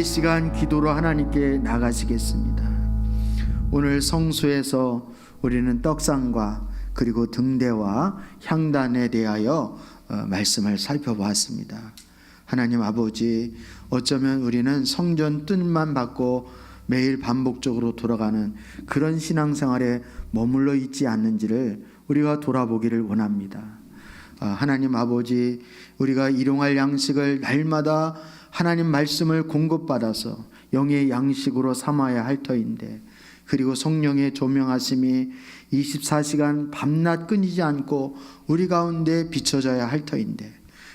시간 기도로 하나님께 나가시겠습니다. 오늘 성수에서 우리는 떡상과 그리고 등대와 향단에 대하여 말씀을 살펴보았습니다. 하나님 아버지, 어쩌면 우리는 성전 뜻만 받고 매일 반복적으로 돌아가는 그런 신앙생활에 머물러 있지 않는지를 우리가 돌아보기를 원합니다. 하나님 아버지, 우리가 일용할 양식을 날마다 하나님 말씀을 공급받아서 영의 양식으로 삼아야 할 터인데, 그리고 성령의 조명하심이 24시간 밤낮 끊이지 않고 우리 가운데 비춰져야 할 터인데,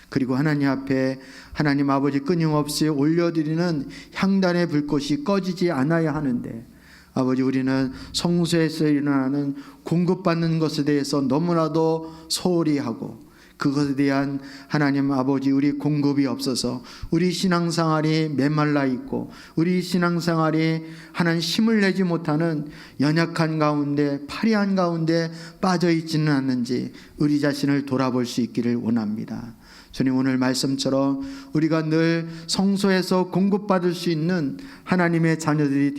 그리고 하나님 앞에 하나님 아버지 끊임없이 올려드리는 향단의 불꽃이 꺼지지 않아야 하는데, 아버지, 우리는 성소에서 일어나는 공급받는 것에 대해서 너무나도 소홀히 하고 그것에 대한 하나님 아버지 우리 공급이 없어서 우리 신앙생활이 메말라 있고 우리 신앙생활이 하나님 힘을 내지 못하는 연약한 가운데 파리한 가운데 빠져 있지는 않는지 우리 자신을 돌아볼 수 있기를 원합니다. 주님, 오늘 말씀처럼 우리가 늘 성소에서 공급받을 수 있는 하나님의 자녀들이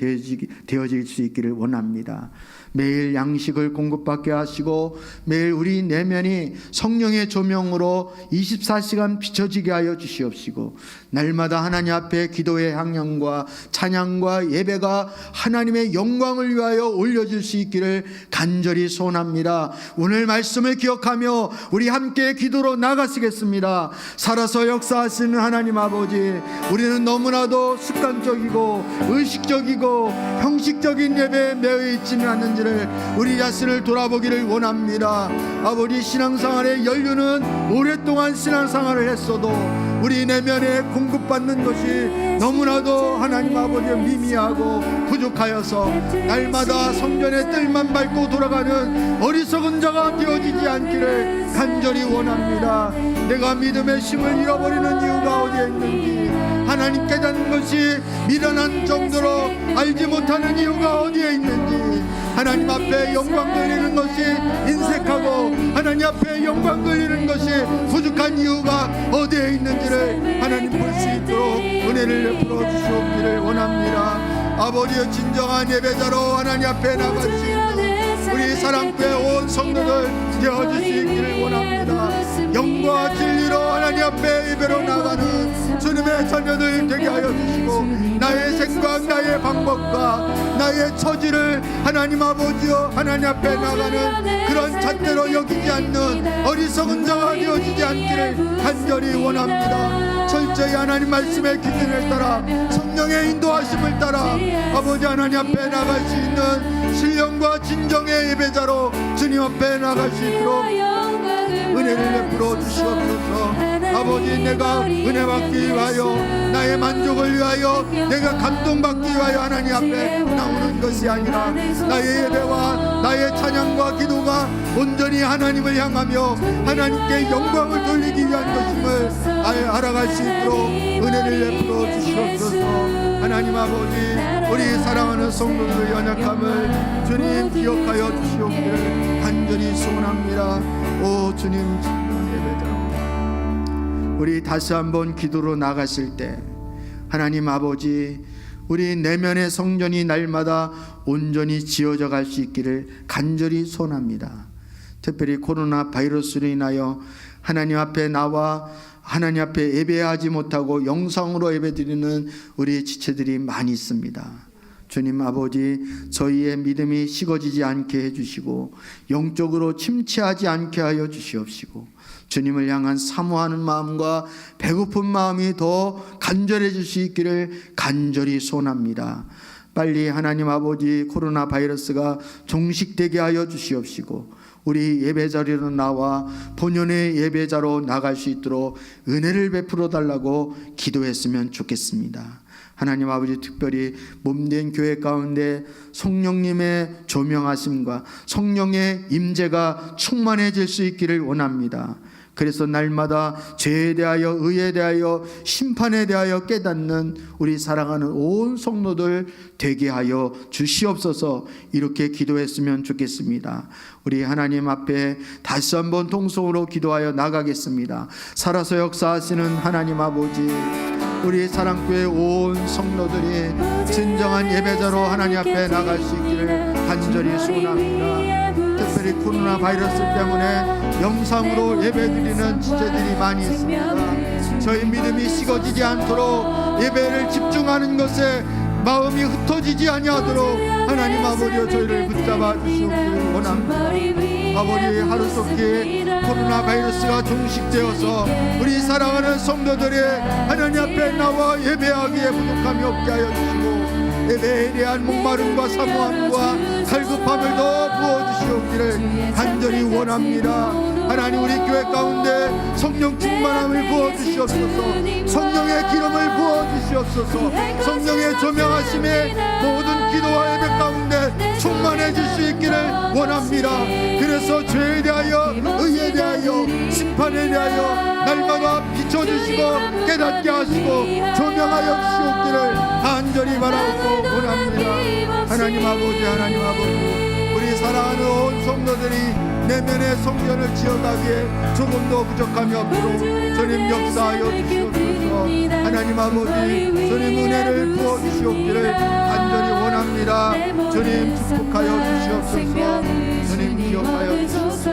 되어질 수 있기를 원합니다. 매일 양식을 공급받게 하시고 매일 우리 내면이 성령의 조명으로 24시간 비춰지게 하여 주시옵시고, 날마다 하나님 앞에 기도의 향연과 찬양과 예배가 하나님의 영광을 위하여 올려질 수 있기를 간절히 소원합니다. 오늘 말씀을 기억하며 우리 함께 기도로 나가시겠습니다. 살아서 역사하시는 하나님 아버지, 우리는 너무나도 습관적이고 의식적이고 형식적인 예배에 매여 있지는 않는지를 우리 자신을 돌아보기를 원합니다. 아버지, 신앙생활의 연륜은 오랫동안 신앙생활을 했어도 우리 내면에 공급받는 것이 너무나도 하나님 아버지 미미하고 부족하여서 날마다 성전의 뜰만 밟고 돌아가는 어리석은 자가 되어지지 않기를 간절히 원합니다. 내가 믿음의 힘을 잃어버리는 이유가 어디에 있는지 하나님 깨닫는 것이 미련한 정도로 알지 못하는 이유가 어디에 있는지, 하나님 앞에 영광 돌리는 것이 인색하고 하나님 앞에 영광 돌리는 것이 부족한 이유가 어디에 있는지를 하나님 볼 수 있도록 은혜를 베풀어 주시옵기를 원합니다. 아버지의 진정한 예배자로 하나님 앞에 나갈 수 있는 우리 사랑교회 온 성도들 되어주시기를 원합니다. 영과 진리로 하나님 앞에 예배로 나가는 주님의 자녀들 되게 하여 주시고, 나의 생각, 나의 방법과 나의 처지를 하나님 아버지여 하나님 앞에 나가는 그런 잣대로 여기지 않는 어리석은 자가 되어지지 않기를 간절히 원합니다. 철저히 하나님 말씀의 기준을 따라 성령의 인도하심을 따라 아버지 하나님 앞에 나갈 수 있는 신령과 진정의 예배자로 주님 앞에 나갈 수 있도록 은혜를 베풀어 주시옵소서. 아버지, 내가 은혜 받기 위하여, 나의 만족을 위하여, 내가 감동받기 위하여 하나님 앞에 나오는 것이 아니라 나의 예배와 나의 찬양과 기도가 온전히 하나님을 향하며 하나님께 영광을 돌리기 위한 것임을 알아갈 수 있도록 은혜를 베풀어 주시옵소서. 하나님 아버지, 우리 사랑하는 성도들의 연약함을 주님 기억하여 주시옵기를 간절히 소원합니다. 오 주님, 우리 다시 한번 기도로 나가실 때 하나님 아버지, 우리 내면의 성전이 날마다 온전히 지어져 갈 수 있기를 간절히 소원합니다. 특별히 코로나 바이러스로 인하여 하나님 앞에 나와 하나님 앞에 예배하지 못하고 영상으로 예배드리는 우리 지체들이 많이 있습니다. 주님 아버지, 저희의 믿음이 식어지지 않게 해주시고 영적으로 침체하지 않게 하여 주시옵시고, 주님을 향한 사모하는 마음과 배고픈 마음이 더 간절해질 수 있기를 간절히 소원합니다. 빨리 하나님 아버지, 코로나 바이러스가 종식되게 하여 주시옵시고 우리 예배자리로 나와 본연의 예배자로 나갈 수 있도록 은혜를 베풀어 달라고 기도했으면 좋겠습니다. 하나님 아버지, 특별히 몸된 교회 가운데 성령님의 조명하심과 성령의 임재가 충만해질 수 있기를 원합니다. 그래서 날마다 죄에 대하여, 의에 대하여, 심판에 대하여 깨닫는 우리 사랑하는 온 성도들 되게 하여 주시옵소서. 이렇게 기도했으면 좋겠습니다. 우리 하나님 앞에 다시 한번 통성으로 기도하여 나가겠습니다. 살아서 역사하시는 하나님 아버지, 우리 사랑교회 온 성도들이 진정한 예배자로 하나님 앞에 나갈 수 있기를 간절히 소원합니다. 특별히 코로나 바이러스 때문에 영상으로 예배드리는 지체들이 많이 있습니다. 저희 믿음이 식어지지 않도록 예배를 집중하는 것에 마음이 흩어지지 아니하도록 하나님 아버지여 저희를 붙잡아 주시옵기를 원합니다. 아버지, 하루속히 코로나 바이러스가 종식되어서 우리 사랑하는 성도들이 하나님 앞에 나와 예배하기에 부족함이 없게 하여 주시고, 예배에 대한 목마름과 사모함과 갈급함을 더 부어주시옵기를 간절히 원합니다. 하나님, 우리 교회 가운데 성령 충만함을 부어주시옵소서. 성령의 기름을 부어주시옵소서. 성령의 조명하심에 모든 기도와 예배 가운데 충만해질 수 있기를 원합니다. 그래서 죄에 대하여, 의에 대하여, 심판에 대하여 날마다 비춰주시고 깨닫게 하시고 조명하여 주시옵기를 간절히 바라고 원합니다. 하나님 아버지, 하나님 아버지, 우리 사랑하는 온 성도들이 내면의 성전을 지어가기에 조금도 부족함이 없도록 주님 역사하여 주시옵소서. 하나님 아버지, 주님 은혜를 부어주시옵기를 간절히 원합니다. 주님 축복하여 주시옵소서. 주님 기억하여 주시옵소서.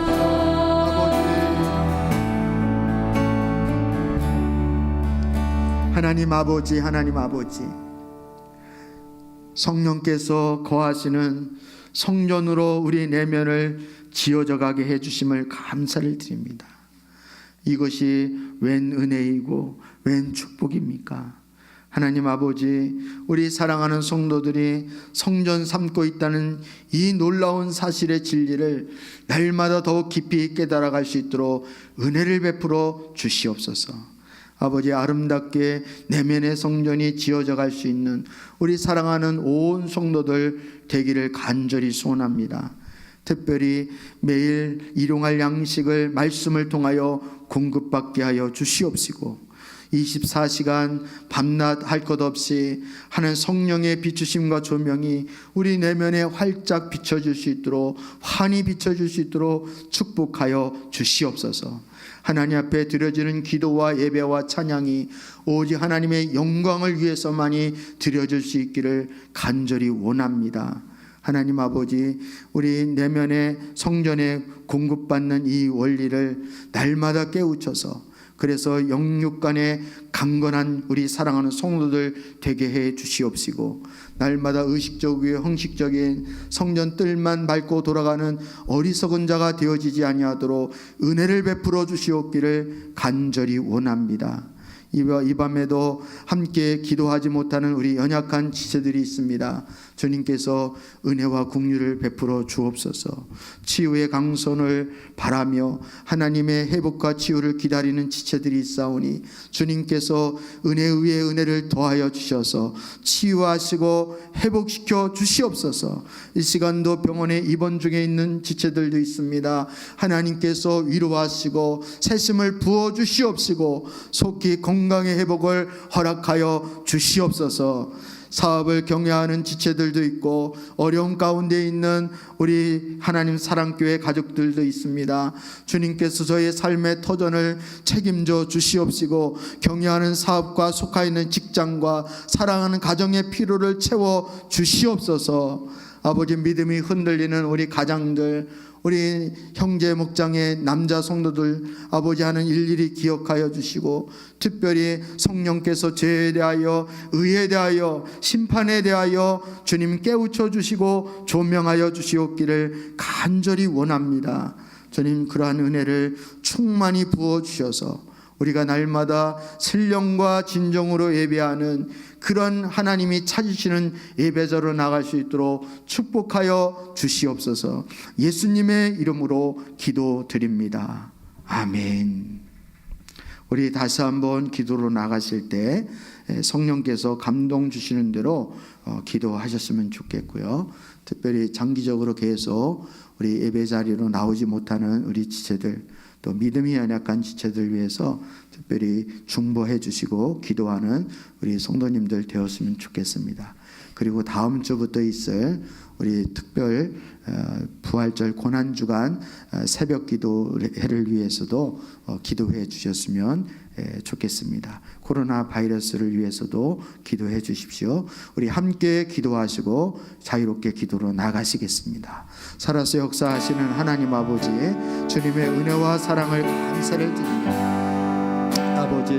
하나님 아버지, 하나님 아버지, 성령께서 거하시는 성전으로 우리 내면을 지어져 가게 해주심을 감사를 드립니다. 이것이 웬 은혜이고 웬 축복입니까? 하나님 아버지, 우리 사랑하는 성도들이 성전 삼고 있다는 이 놀라운 사실의 진리를 날마다 더욱 깊이 깨달아갈 수 있도록 은혜를 베풀어 주시옵소서. 아버지, 아름답게 내면의 성전이 지어져 갈 수 있는 우리 사랑하는 온 성도들 되기를 간절히 소원합니다. 특별히 매일 일용할 양식을 말씀을 통하여 공급받게 하여 주시옵시고, 24시간 밤낮 할 것 없이 하는 성령의 비추심과 조명이 우리 내면에 활짝 비춰줄 수 있도록, 환히 비춰줄 수 있도록 축복하여 주시옵소서. 하나님 앞에 드려지는 기도와 예배와 찬양이 오직 하나님의 영광을 위해서만이 드려질 수 있기를 간절히 원합니다. 하나님 아버지, 우리 내면의 성전에 공급받는 이 원리를 날마다 깨우쳐서, 그래서 영육간에 강건한 우리 사랑하는 성도들 되게 해 주시옵시고, 날마다 의식적이고 형식적인 성전 뜰만 밟고 돌아가는 어리석은 자가 되어지지 아니하도록 은혜를 베풀어 주시옵기를 간절히 원합니다. 이 밤에도 함께 기도하지 못하는 우리 연약한 지체들이 있습니다. 주님께서 은혜와 긍휼을 베풀어 주옵소서. 치유의 강선을 바라며 하나님의 회복과 치유를 기다리는 지체들이 있사오니 주님께서 은혜 위에 은혜를 더하여 주셔서 치유하시고 회복시켜 주시옵소서. 이 시간도 병원에 입원 중에 있는 지체들도 있습니다. 하나님께서 위로하시고 새심을 부어 주시옵시고 속히 건강의 회복을 허락하여 주시옵소서. 사업을 경외하는 지체들도 있고 어려운 가운데 있는 우리 하나님 사랑교회 가족들도 있습니다. 주님께서 저의 삶의 터전을 책임져 주시옵시고 경외하는 사업과 속하 있는 직장과 사랑하는 가정의 필요를 채워 주시옵소서. 아버지, 믿음이 흔들리는 우리 가장들, 우리 형제 목장의 남자 성도들 아버지 하는 일일이 기억하여 주시고, 특별히 성령께서 죄에 대하여, 의에 대하여, 심판에 대하여 주님 깨우쳐 주시고 조명하여 주시옵기를 간절히 원합니다. 주님, 그러한 은혜를 충만히 부어 주셔서 우리가 날마다 신령과 진정으로 예배하는 그런 하나님이 찾으시는 예배자로 나갈 수 있도록 축복하여 주시옵소서. 예수님의 이름으로 기도드립니다. 아멘. 우리 다시 한번 기도로 나가실 때 성령께서 감동 주시는 대로 기도하셨으면 좋겠고요. 특별히 장기적으로 계속 우리 예배 자리로 나오지 못하는 우리 지체들, 또 믿음이 연약한 지체들 위해서 특별히 중보해 주시고 기도하는 우리 성도님들 되었으면 좋겠습니다. 그리고 다음 주부터 있을 우리 특별 부활절 고난주간 새벽 기도회를 위해서도 기도해 주셨으면 좋겠습니다. 코로나 바이러스를 위해서도 기도해 주십시오. 우리 함께 기도하시고 자유롭게 기도로 나가시겠습니다. 살아서 역사하시는 하나님 아버지, 주님의 은혜와 사랑을 감사를 드립니다. 아버지,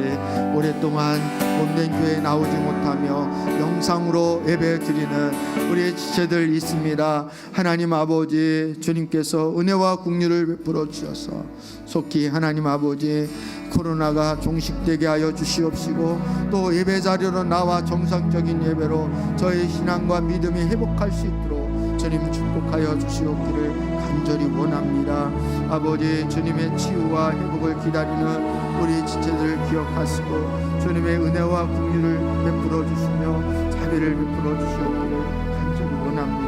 오랫동안 몸된 교회에 나오지 못하며 영상으로 예배 드리는 우리의 지체들 있습니다. 하나님 아버지, 주님께서 은혜와 긍휼을 베풀어 주셔서 속히 하나님 아버지 코로나가 종식되게 하여 주시옵시고, 또 예배 자리로 나와 정상적인 예배로 저의 신앙과 믿음이 회복할 수 있도록 주님 축복하여 주시옵기를 간절히 원합니다. 아버지, 주님의 치유와 회복을 기다리는 우리 지체들을 기억하시고 주님의 은혜와 긍휼을 베풀어 주시며 자비를 베풀어 주시옵기를 간절히 원합니다.